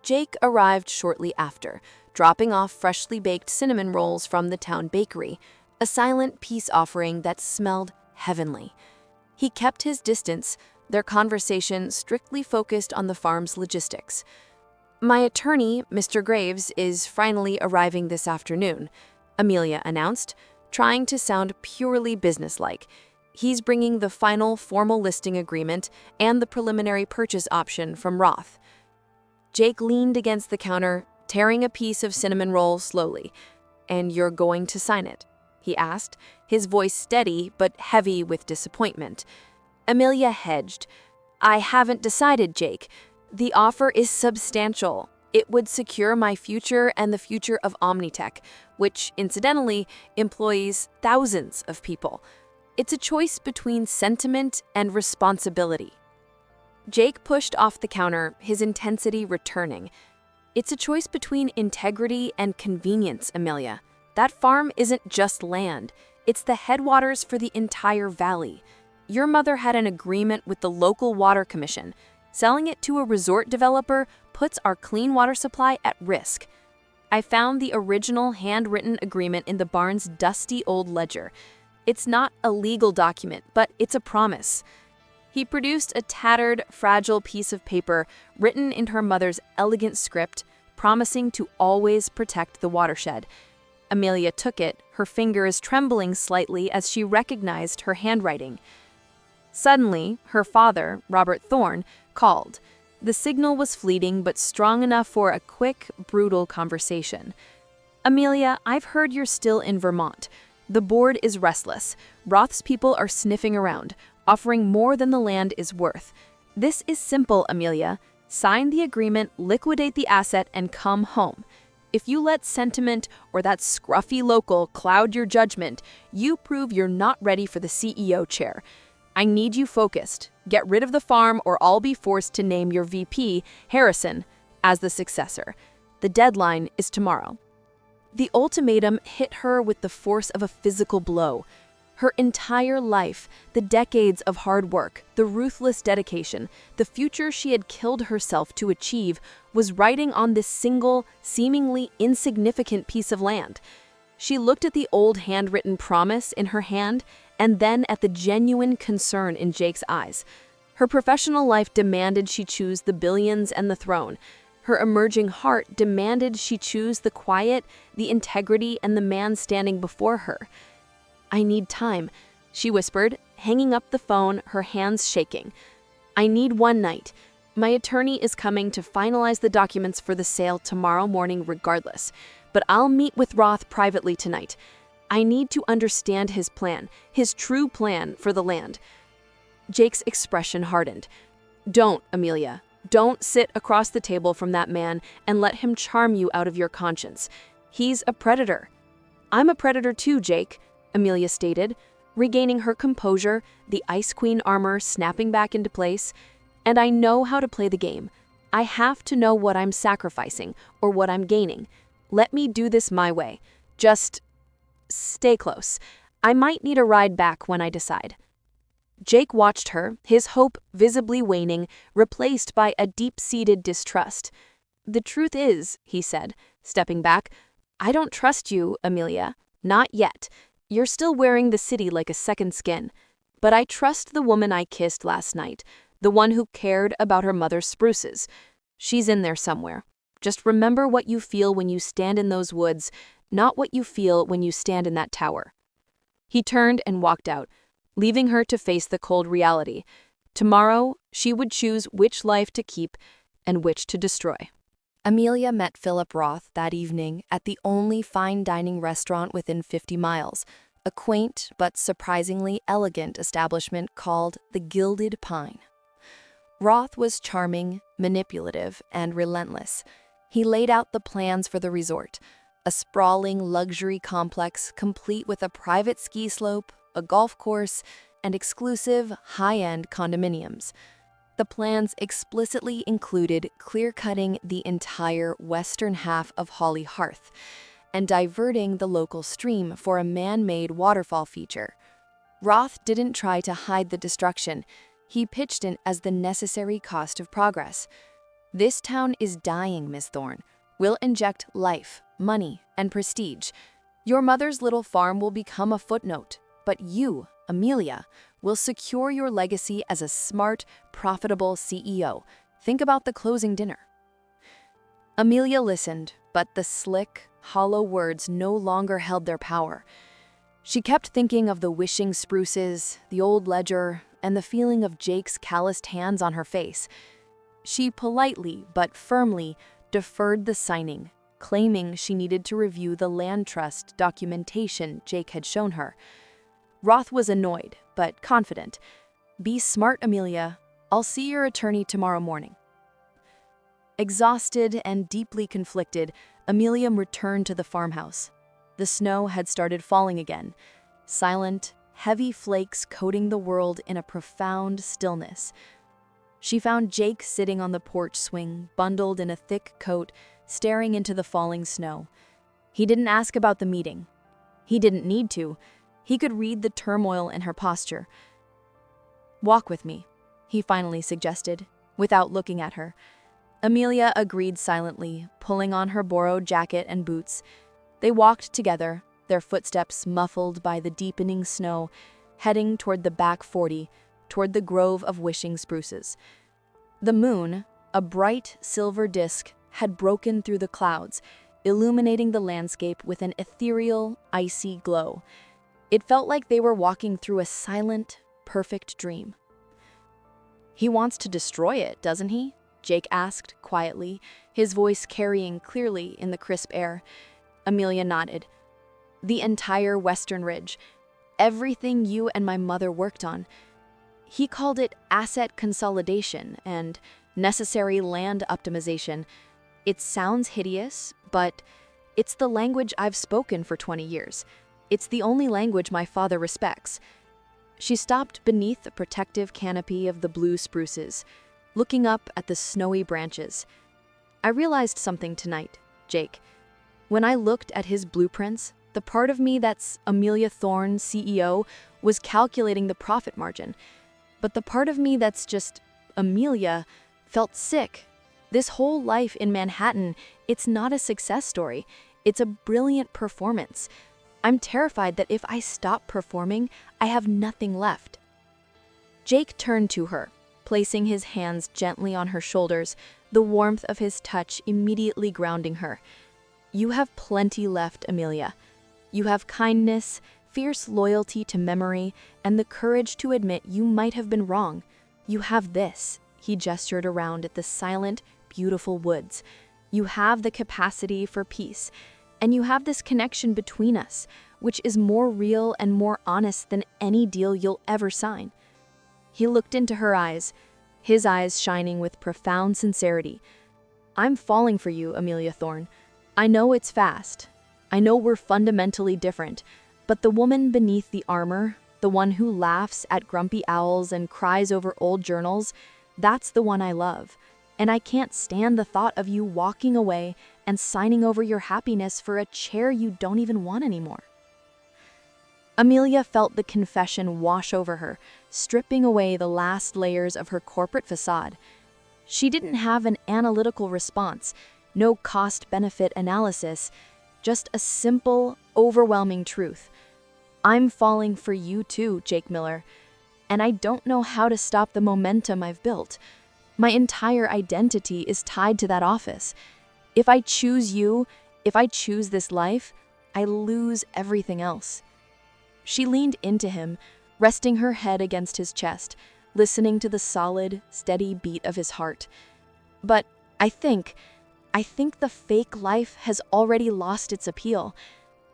Jake arrived shortly after, dropping off freshly baked cinnamon rolls from the town bakery, a silent peace offering that smelled heavenly. He kept his distance, their conversation strictly focused on the farm's logistics. "My attorney, Mr. Graves, is finally arriving this afternoon," Amelia announced, trying to sound purely businesslike. "He's bringing the final formal listing agreement and the preliminary purchase option from Roth." Jake leaned against the counter, tearing a piece of cinnamon roll slowly. "And you're going to sign it?" he asked, his voice steady but heavy with disappointment. Amelia hedged. "I haven't decided, Jake. The offer is substantial. It would secure my future and the future of Omnitech, which, incidentally, employs thousands of people. It's a choice between sentiment and responsibility." Jake pushed off the counter, his intensity returning. "It's a choice between integrity and convenience, Amelia. That farm isn't just land. It's the headwaters for the entire valley. Your mother had an agreement with the local water commission. Selling it to a resort developer puts our clean water supply at risk. I found the original handwritten agreement in the barn's dusty old ledger. It's not a legal document, but it's a promise." He produced a tattered, fragile piece of paper written in her mother's elegant script, promising to always protect the watershed. Amelia took it, her fingers trembling slightly as she recognized her handwriting. Suddenly, her father, Robert Thorne, called. The signal was fleeting but strong enough for a quick, brutal conversation. "Amelia, I've heard you're still in Vermont. The board is restless. Roth's people are sniffing around, offering more than the land is worth. This is simple, Amelia. Sign the agreement, liquidate the asset, and come home. If you let sentiment or that scruffy local cloud your judgment, you prove you're not ready for the CEO chair. I need you focused. Get rid of the farm or I'll be forced to name your VP, Harrison, as the successor. The deadline is tomorrow." The ultimatum hit her with the force of a physical blow. Her entire life, the decades of hard work, the ruthless dedication, the future she had killed herself to achieve, was riding on this single, seemingly insignificant piece of land. She looked at the old handwritten promise in her hand and then at the genuine concern in Jake's eyes. Her professional life demanded she choose the billions and the throne. Her emerging heart demanded she choose the quiet, the integrity, and the man standing before her. "I need time," she whispered, hanging up the phone, her hands shaking. "I need one night. My attorney is coming to finalize the documents for the sale tomorrow morning regardless, but I'll meet with Roth privately tonight. I need to understand his plan, his true plan for the land." Jake's expression hardened. "Don't, Amelia. Don't sit across the table from that man and let him charm you out of your conscience. He's a predator." "I'm a predator too, Jake," Amelia stated, regaining her composure, the Ice Queen armor snapping back into place. "And I know how to play the game. I have to know what I'm sacrificing or what I'm gaining. Let me do this my way. Just stay close. I might need a ride back when I decide." Jake watched her, his hope visibly waning, replaced by a deep-seated distrust. "The truth is," he said, stepping back, "I don't trust you, Amelia. Not yet. You're still wearing the city like a second skin. But I trust the woman I kissed last night, the one who cared about her mother's spruces. She's in there somewhere. Just remember what you feel when you stand in those woods, not what you feel when you stand in that tower." He turned and walked out, leaving her to face the cold reality. Tomorrow, she would choose which life to keep and which to destroy. Amelia met Philip Roth that evening at the only fine dining restaurant within 50 miles, a quaint but surprisingly elegant establishment called the Gilded Pine. Roth was charming, manipulative, and relentless. He laid out the plans for the resort, a sprawling luxury complex complete with a private ski slope, a golf course, and exclusive, high-end condominiums. The plans explicitly included clear-cutting the entire western half of Holly Hearth and diverting the local stream for a man-made waterfall feature. Roth didn't try to hide the destruction. He pitched it as the necessary cost of progress. "This town is dying, Miss Thorne. We'll inject life, money, and prestige. Your mother's little farm will become a footnote, but you, Amelia, will secure your legacy as a smart, profitable CEO. Think about the closing dinner." Amelia listened, but the slick, hollow words no longer held their power. She kept thinking of the wishing spruces, the old ledger, and the feeling of Jake's calloused hands on her face. She politely but firmly deferred the signing, claiming she needed to review the land trust documentation Jake had shown her. Roth was annoyed, but confident. "Be smart, Amelia. I'll see your attorney tomorrow morning." Exhausted and deeply conflicted, Amelia returned to the farmhouse. The snow had started falling again, silent, heavy flakes coating the world in a profound stillness. She found Jake sitting on the porch swing, bundled in a thick coat, staring into the falling snow. He didn't ask about the meeting. He didn't need to. He could read the turmoil in her posture. "Walk with me," he finally suggested, without looking at her. Amelia agreed silently, pulling on her borrowed jacket and boots. They walked together, their footsteps muffled by the deepening snow, heading toward the back 40, toward the grove of wishing spruces. The moon, a bright silver disk, had broken through the clouds, illuminating the landscape with an ethereal, icy glow. It felt like they were walking through a silent, perfect dream. "He wants to destroy it, doesn't he?" Jake asked quietly, his voice carrying clearly in the crisp air. Amelia nodded. "The entire western ridge. Everything you and my mother worked on. He called it asset consolidation and necessary land optimization. It sounds hideous, but it's the language I've spoken for 20 years. It's the only language my father respects." She stopped beneath the protective canopy of the blue spruces, looking up at the snowy branches. "I realized something tonight, Jake. When I looked at his blueprints, the part of me that's Amelia Thorne, CEO, was calculating the profit margin. But the part of me that's just Amelia felt sick. This whole life in Manhattan, it's not a success story. It's a brilliant performance. I'm terrified that if I stop performing, I have nothing left." Jake turned to her, placing his hands gently on her shoulders, the warmth of his touch immediately grounding her. "You have plenty left, Amelia. You have kindness, fierce loyalty to memory, and the courage to admit you might have been wrong. You have this," he gestured around at the silent, beautiful woods. "You have the capacity for peace. And you have this connection between us, which is more real and more honest than any deal you'll ever sign." He looked into her eyes, his eyes shining with profound sincerity. "I'm falling for you, Amelia Thorne. I know it's fast. I know we're fundamentally different, but the woman beneath the armor, the one who laughs at grumpy owls and cries over old journals, that's the one I love. And I can't stand the thought of you walking away and signing over your happiness for a chair you don't even want anymore." Amelia felt the confession wash over her, stripping away the last layers of her corporate facade. She didn't have an analytical response, no cost-benefit analysis, just a simple, overwhelming truth. I'm falling for you too, Jake Miller, and I don't know how to stop the momentum I've built. My entire identity is tied to that office. If I choose you, if I choose this life, I lose everything else. She leaned into him, resting her head against his chest, listening to the solid, steady beat of his heart. But I think the fake life has already lost its appeal.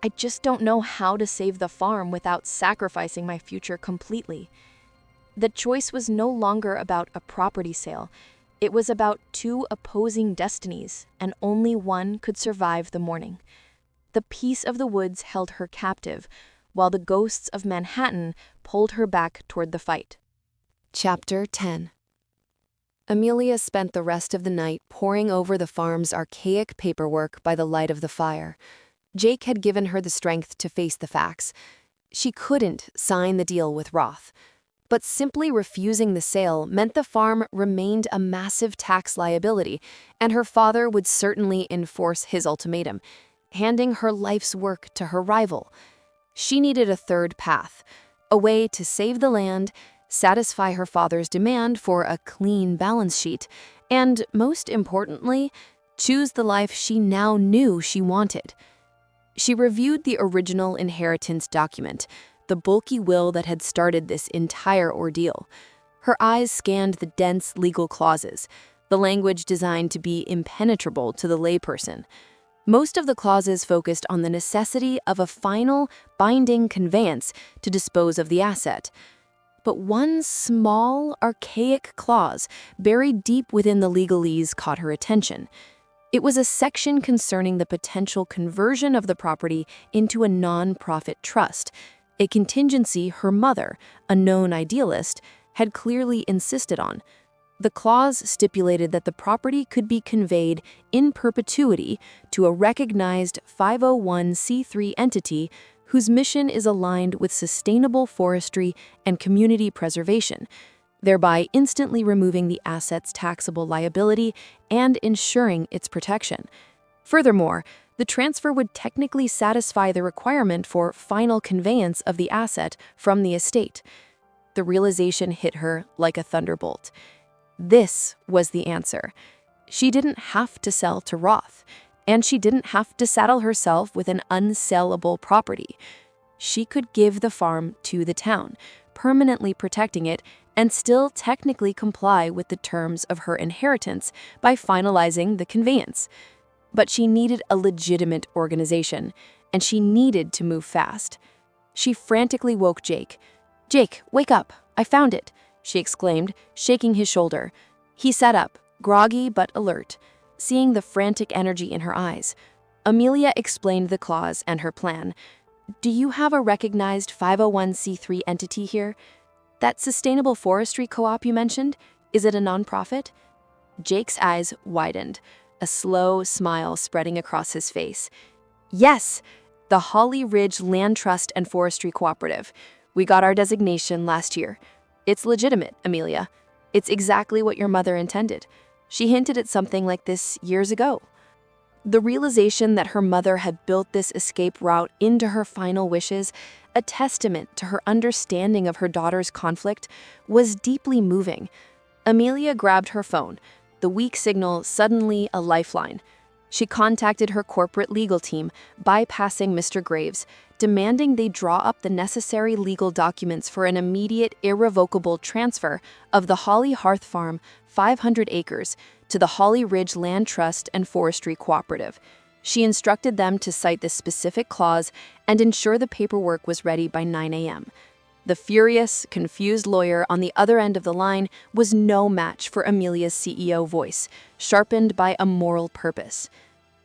I just don't know how to save the farm without sacrificing my future completely. The choice was no longer about a property sale. It was about two opposing destinies, and only one could survive the morning. The peace of the woods held her captive, while the ghosts of Manhattan pulled her back toward the fight. Chapter 10. Amelia spent the rest of the night poring over the farm's archaic paperwork by the light of the fire. Jake had given her the strength to face the facts. She couldn't sign the deal with Roth. But simply refusing the sale meant the farm remained a massive tax liability, and her father would certainly enforce his ultimatum, handing her life's work to her rival. She needed a third path, a way to save the land, satisfy her father's demand for a clean balance sheet, and, most importantly, choose the life she now knew she wanted. She reviewed the original inheritance document, the bulky will that had started this entire ordeal. Her eyes scanned the dense legal clauses, the language designed to be impenetrable to the layperson. Most of the clauses focused on the necessity of a final, binding conveyance to dispose of the asset. But one small, archaic clause buried deep within the legalese caught her attention. It was a section concerning the potential conversion of the property into a non-profit trust, a contingency her mother, a known idealist, had clearly insisted on. The clause stipulated that the property could be conveyed in perpetuity to a recognized 501c3 entity whose mission is aligned with sustainable forestry and community preservation, thereby instantly removing the asset's taxable liability and ensuring its protection. Furthermore, the transfer would technically satisfy the requirement for final conveyance of the asset from the estate. The realization hit her like a thunderbolt. This was the answer. She didn't have to sell to Roth, and she didn't have to saddle herself with an unsellable property. She could give the farm to the town, permanently protecting it, and still technically comply with the terms of her inheritance by finalizing the conveyance. But she needed a legitimate organization, and she needed to move fast. She frantically woke Jake. "Jake, wake up! I found it!" she exclaimed, shaking his shoulder. He sat up, groggy but alert, seeing the frantic energy in her eyes. Amelia explained the clause and her plan. "Do you have a recognized 501c3 entity here? That sustainable forestry co-op you mentioned, is it a nonprofit?" Jake's eyes widened, a slow smile spreading across his face. "Yes, the Holly Ridge Land Trust and Forestry Cooperative. We got our designation last year. It's legitimate, Amelia. It's exactly what your mother intended. She hinted at something like this years ago." The realization that her mother had built this escape route into her final wishes, a testament to her understanding of her daughter's conflict, was deeply moving. Amelia grabbed her phone, the weak signal suddenly a lifeline. She contacted her corporate legal team, bypassing Mr. Graves, demanding they draw up the necessary legal documents for an immediate, irrevocable transfer of the Holly Hearth Farm, 500 acres, to the Holly Ridge Land Trust and Forestry Cooperative. She instructed them to cite this specific clause and ensure the paperwork was ready by 9 a.m. The furious, confused lawyer on the other end of the line was no match for Amelia's CEO voice, sharpened by a moral purpose.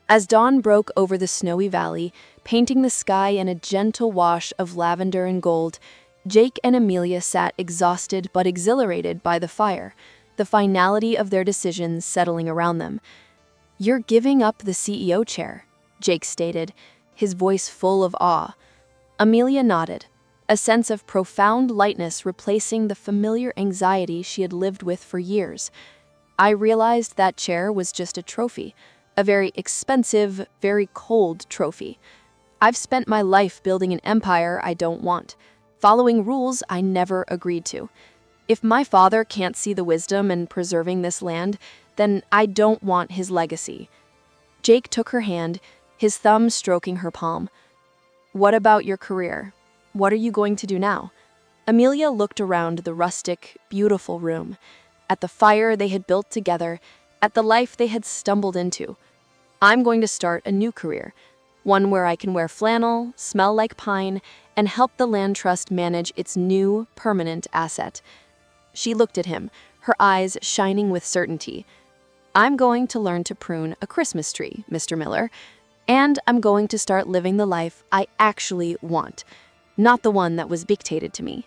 As dawn broke over the snowy valley, painting the sky in a gentle wash of lavender and gold, Jake and Amelia sat exhausted but exhilarated by the fire, the finality of their decisions settling around them. "You're giving up the CEO chair," Jake stated, his voice full of awe. Amelia nodded. a sense of profound lightness replacing the familiar anxiety she had lived with for years. I realized that chair was just a trophy, a very expensive, very cold trophy. I've spent my life building an empire I don't want, following rules I never agreed to. If my father can't see the wisdom in preserving this land, then I don't want his legacy. Jake took her hand, his thumb stroking her palm. What about your career? What are you going to do now? Amelia looked around the rustic, beautiful room, at the fire they had built together, at the life they had stumbled into. I'm going to start a new career, one where I can wear flannel, smell like pine, and help the land trust manage its new, permanent asset. She looked at him, her eyes shining with certainty. I'm going to learn to prune a Christmas tree, Mr. Miller, and I'm going to start living the life I actually want, not the one that was dictated to me.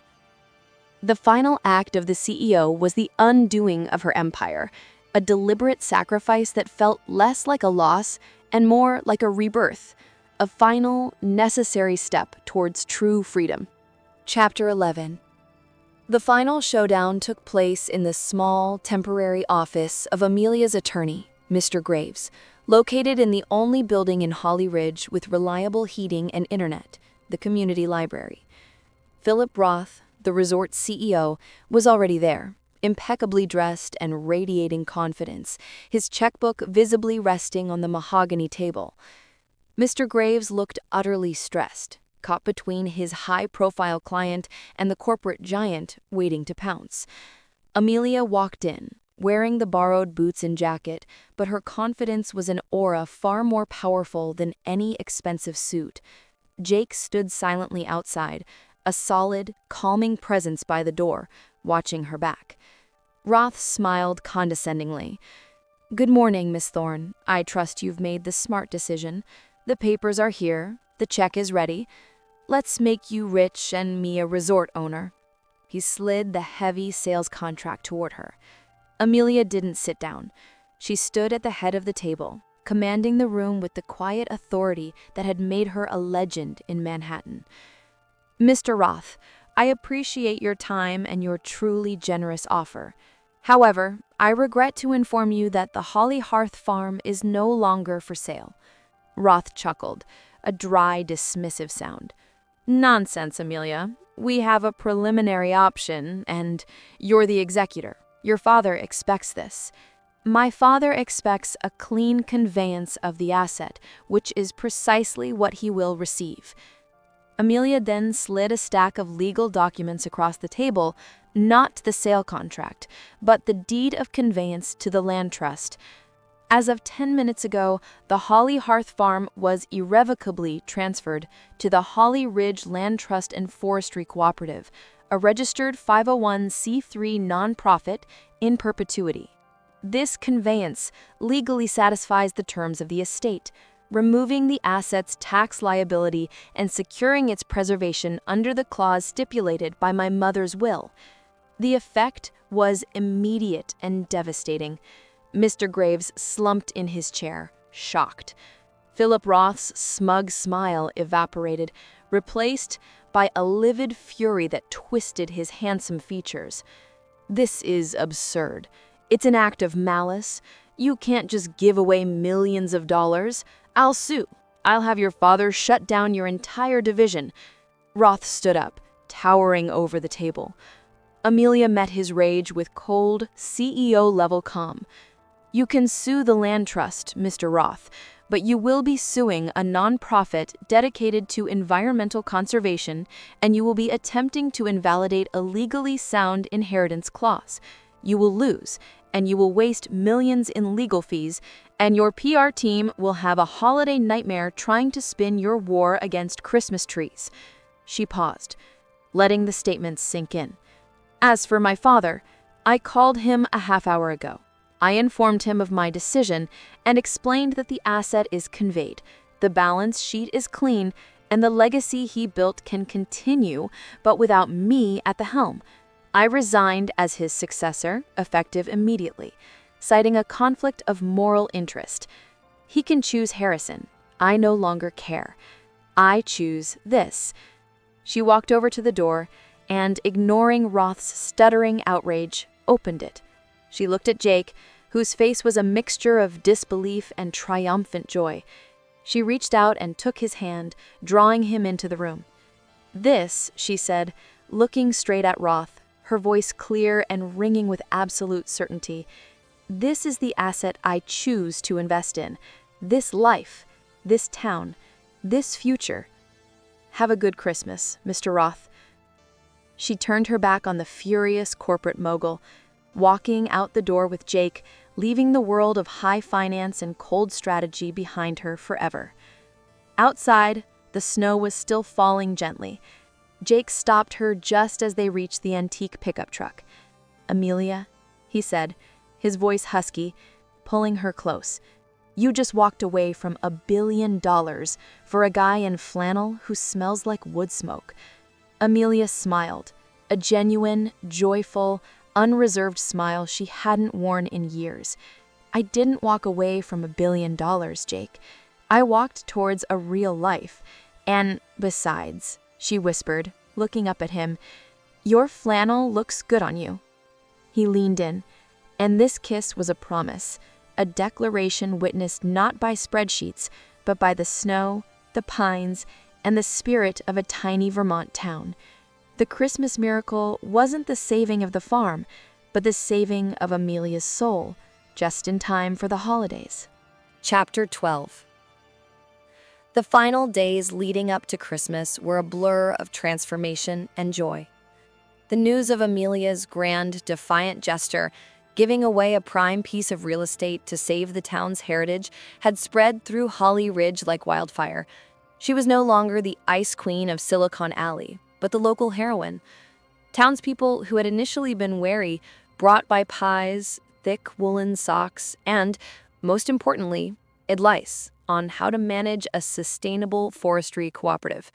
The final act of the CEO was the undoing of her empire, a deliberate sacrifice that felt less like a loss and more like a rebirth, a final, necessary step towards true freedom. Chapter 11. The final showdown took place in the small, temporary office of Amelia's attorney, Mr. Graves, located in the only building in Holly Ridge with reliable heating and internet, the community library. Philip Roth, the resort's CEO, was already there, impeccably dressed and radiating confidence, his checkbook visibly resting on the mahogany table. Mr. Graves looked utterly stressed, caught between his high-profile client and the corporate giant waiting to pounce. Amelia walked in, wearing the borrowed boots and jacket, but her confidence was an aura far more powerful than any expensive suit. Jake stood silently outside, a solid, calming presence by the door, watching her back. Roth smiled condescendingly. "Good morning, Miss Thorne. I trust you've made the smart decision. The papers are here. The check is ready. Let's make you rich and me a resort owner." He slid the heavy sales contract toward her. Amelia didn't sit down. She stood at the head of the table, commanding the room with the quiet authority that had made her a legend in Manhattan. "Mr. Roth, I appreciate your time and your truly generous offer. However, I regret to inform you that the Holly Hearth Farm is no longer for sale." Roth chuckled, a dry, dismissive sound. "Nonsense, Amelia. We have a preliminary option, and you're the executor. Your father expects this." "My father expects a clean conveyance of the asset, which is precisely what he will receive." Amelia then slid a stack of legal documents across the table, not the sale contract, but the deed of conveyance to the land trust. As of 10 minutes ago, the Holly Hearth Farm was irrevocably transferred to the Holly Ridge Land Trust and Forestry Cooperative, a registered 501c3 nonprofit in perpetuity. This conveyance legally satisfies the terms of the estate, removing the asset's tax liability and securing its preservation under the clause stipulated by my mother's will. The effect was immediate and devastating. Mr. Graves slumped in his chair, shocked. Philip Roth's smug smile evaporated, replaced by a livid fury that twisted his handsome features. "This is absurd. It's an act of malice. You can't just give away millions of dollars. I'll sue. I'll have your father shut down your entire division." Roth stood up, towering over the table. Amelia met his rage with cold, CEO-level calm. "You can sue the land trust, Mr. Roth, but you will be suing a nonprofit dedicated to environmental conservation, and you will be attempting to invalidate a legally sound inheritance clause. You will lose, and you will waste millions in legal fees, and your PR team will have a holiday nightmare trying to spin your war against Christmas trees." She paused, letting the statements sink in. "As for my father, I called him a half hour ago. I informed him of my decision and explained that the asset is conveyed, the balance sheet is clean, and the legacy he built can continue, but without me at the helm. I resigned as his successor, effective immediately, citing a conflict of moral interest. He can choose Harrison. I no longer care. I choose this." She walked over to the door and, ignoring Roth's stuttering outrage, opened it. She looked at Jake, whose face was a mixture of disbelief and triumphant joy. She reached out and took his hand, drawing him into the room. "This," she said, looking straight at Roth, her voice clear and ringing with absolute certainty, "this is the asset I choose to invest in. This life, this town, this future. Have a good Christmas, Mr. Roth." She turned her back on the furious corporate mogul, walking out the door with Jake, leaving the world of high finance and cold strategy behind her forever. Outside, the snow was still falling gently. Jake stopped her just as they reached the antique pickup truck. "Amelia," he said, his voice husky, pulling her close, "you just walked away from $1 billion for a guy in flannel who smells like wood smoke." Amelia smiled, a genuine, joyful, unreserved smile she hadn't worn in years. "I didn't walk away from $1 billion, Jake. I walked towards a real life. And besides," she whispered, looking up at him, "your flannel looks good on you." He leaned in, and this kiss was a promise, a declaration witnessed not by spreadsheets, but by the snow, the pines, and the spirit of a tiny Vermont town. The Christmas miracle wasn't the saving of the farm, but the saving of Amelia's soul, just in time for the holidays. Chapter 12. The final days leading up to Christmas were a blur of transformation and joy. The news of Amelia's grand, defiant gesture, giving away a prime piece of real estate to save the town's heritage, had spread through Holly Ridge like wildfire. She was no longer the ice queen of Silicon Alley, but the local heroine. Townspeople who had initially been wary brought by pies, thick woolen socks, and, most importantly, advice on how to manage a sustainable forestry cooperative.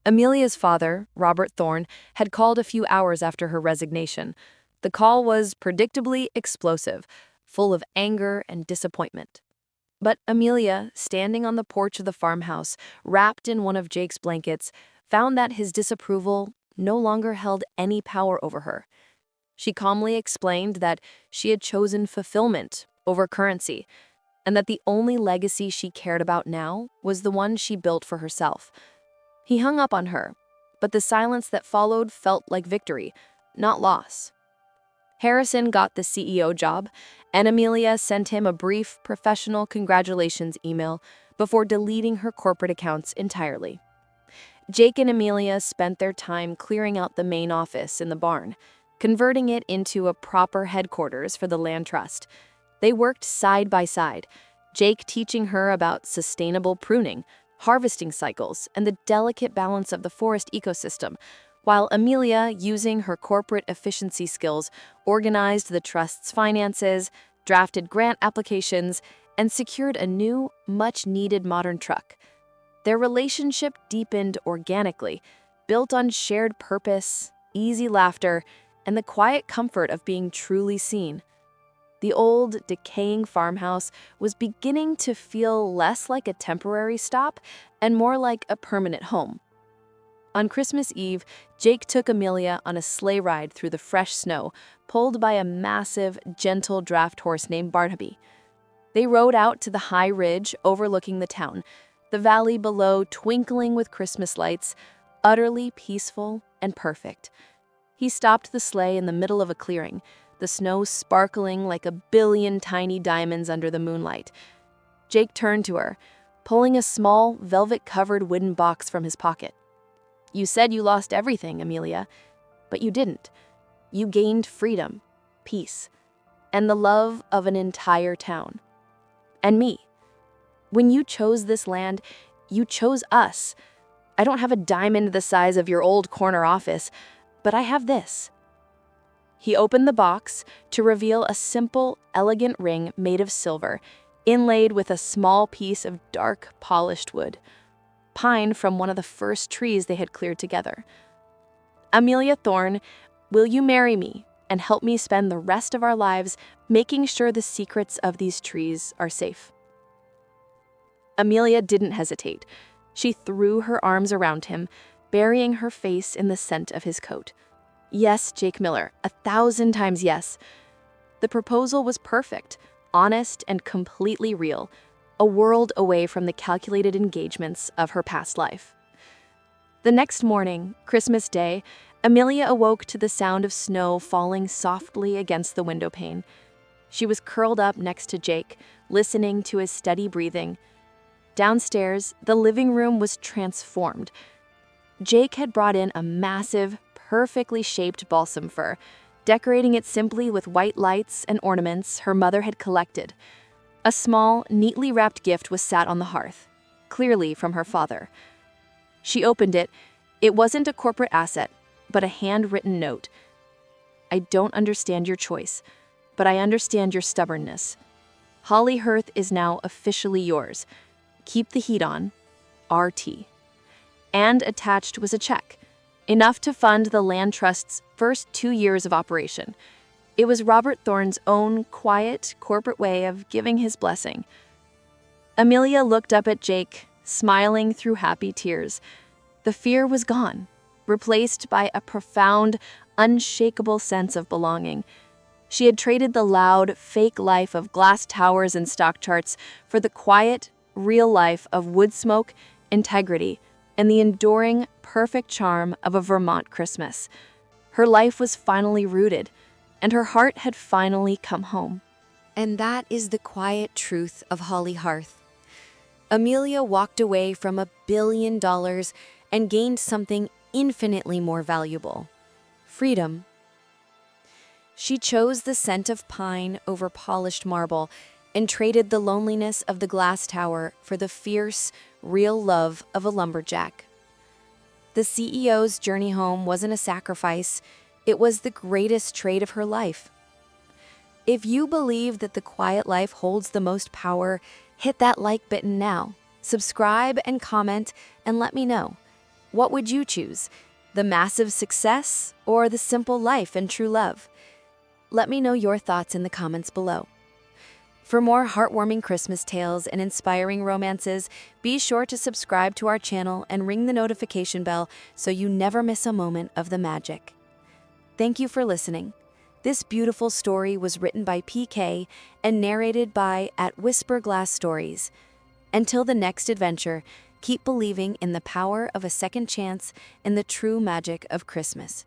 Amelia's father, Robert Thorne, had called a few hours after her resignation. The call was predictably explosive, full of anger and disappointment. But Amelia, standing on the porch of the farmhouse, wrapped in one of Jake's blankets, found that his disapproval no longer held any power over her. She calmly explained that she had chosen fulfillment over currency, and that the only legacy she cared about now was the one she built for herself. He hung up on her, but the silence that followed felt like victory, not loss. Harrison got the CEO job, and Amelia sent him a brief, professional congratulations email before deleting her corporate accounts entirely. Jake and Amelia spent their time clearing out the main office in the barn, converting it into a proper headquarters for the land trust. They worked side by side, Jake teaching her about sustainable pruning, harvesting cycles, and the delicate balance of the forest ecosystem, while Amelia, using her corporate efficiency skills, organized the trust's finances, drafted grant applications, and secured a new, much-needed modern truck. Their relationship deepened organically, built on shared purpose, easy laughter, and the quiet comfort of being truly seen. The old, decaying farmhouse was beginning to feel less like a temporary stop and more like a permanent home. On Christmas Eve, Jake took Amelia on a sleigh ride through the fresh snow, pulled by a massive, gentle draft horse named Barnaby. They rode out to the high ridge overlooking the town, the valley below twinkling with Christmas lights, utterly peaceful and perfect. He stopped the sleigh in the middle of a clearing, the snow sparkling like 1 billion tiny diamonds under the moonlight. Jake turned to her, pulling a small, velvet-covered wooden box from his pocket. "You said you lost everything, Amelia, but you didn't. You gained freedom, peace, and the love of an entire town. And me. When you chose this land, you chose us. I don't have a diamond the size of your old corner office, but I have this." He opened the box to reveal a simple, elegant ring made of silver, inlaid with a small piece of dark, polished wood, pine from one of the first trees they had cleared together. "Amelia Thorne, will you marry me and help me spend the rest of our lives making sure the secrets of these trees are safe?" Amelia didn't hesitate. She threw her arms around him, burying her face in the scent of his coat. Yes, Jake Miller, 1,000 times yes. The proposal was perfect, honest, and completely real, a world away from the calculated engagements of her past life. The next morning, Christmas Day, Amelia awoke to the sound of snow falling softly against the window pane. She was curled up next to Jake, listening to his steady breathing. Downstairs, the living room was transformed. Jake had brought in a massive, perfectly shaped balsam fir, decorating it simply with white lights and ornaments her mother had collected. A small, neatly wrapped gift was sat on the hearth, clearly from her father. She opened it. It wasn't a corporate asset, but a handwritten note. "I don't understand your choice, but I understand your stubbornness. Holly Hearth is now officially yours. Keep the heat on. RT." And attached was a check, enough to fund the land trust's first 2 years of operation. It was Robert Thorne's own quiet, corporate way of giving his blessing. Amelia looked up at Jake, smiling through happy tears. The fear was gone, replaced by a profound, unshakable sense of belonging. She had traded the loud, fake life of glass towers and stock charts for the quiet, real life of wood smoke, integrity, and the enduring, perfect charm of a Vermont Christmas. Her life was finally rooted, and her heart had finally come home. And that is the quiet truth of Holly Hearth. Amelia walked away from $1 billion and gained something infinitely more valuable: freedom. She chose the scent of pine over polished marble and traded the loneliness of the glass tower for the fierce, real love of a lumberjack. The CEO's journey home wasn't a sacrifice, it was the greatest trade of her life. If you believe that the quiet life holds the most power, hit that like button now. Subscribe and comment and let me know. What would you choose? The massive success or the simple life and true love? Let me know your thoughts in the comments below. For more heartwarming Christmas tales and inspiring romances, be sure to subscribe to our channel and ring the notification bell so you never miss a moment of the magic. Thank you for listening. This beautiful story was written by PK and narrated by @Whisper Stories. Until the next adventure, keep believing in the power of a second chance and the true magic of Christmas.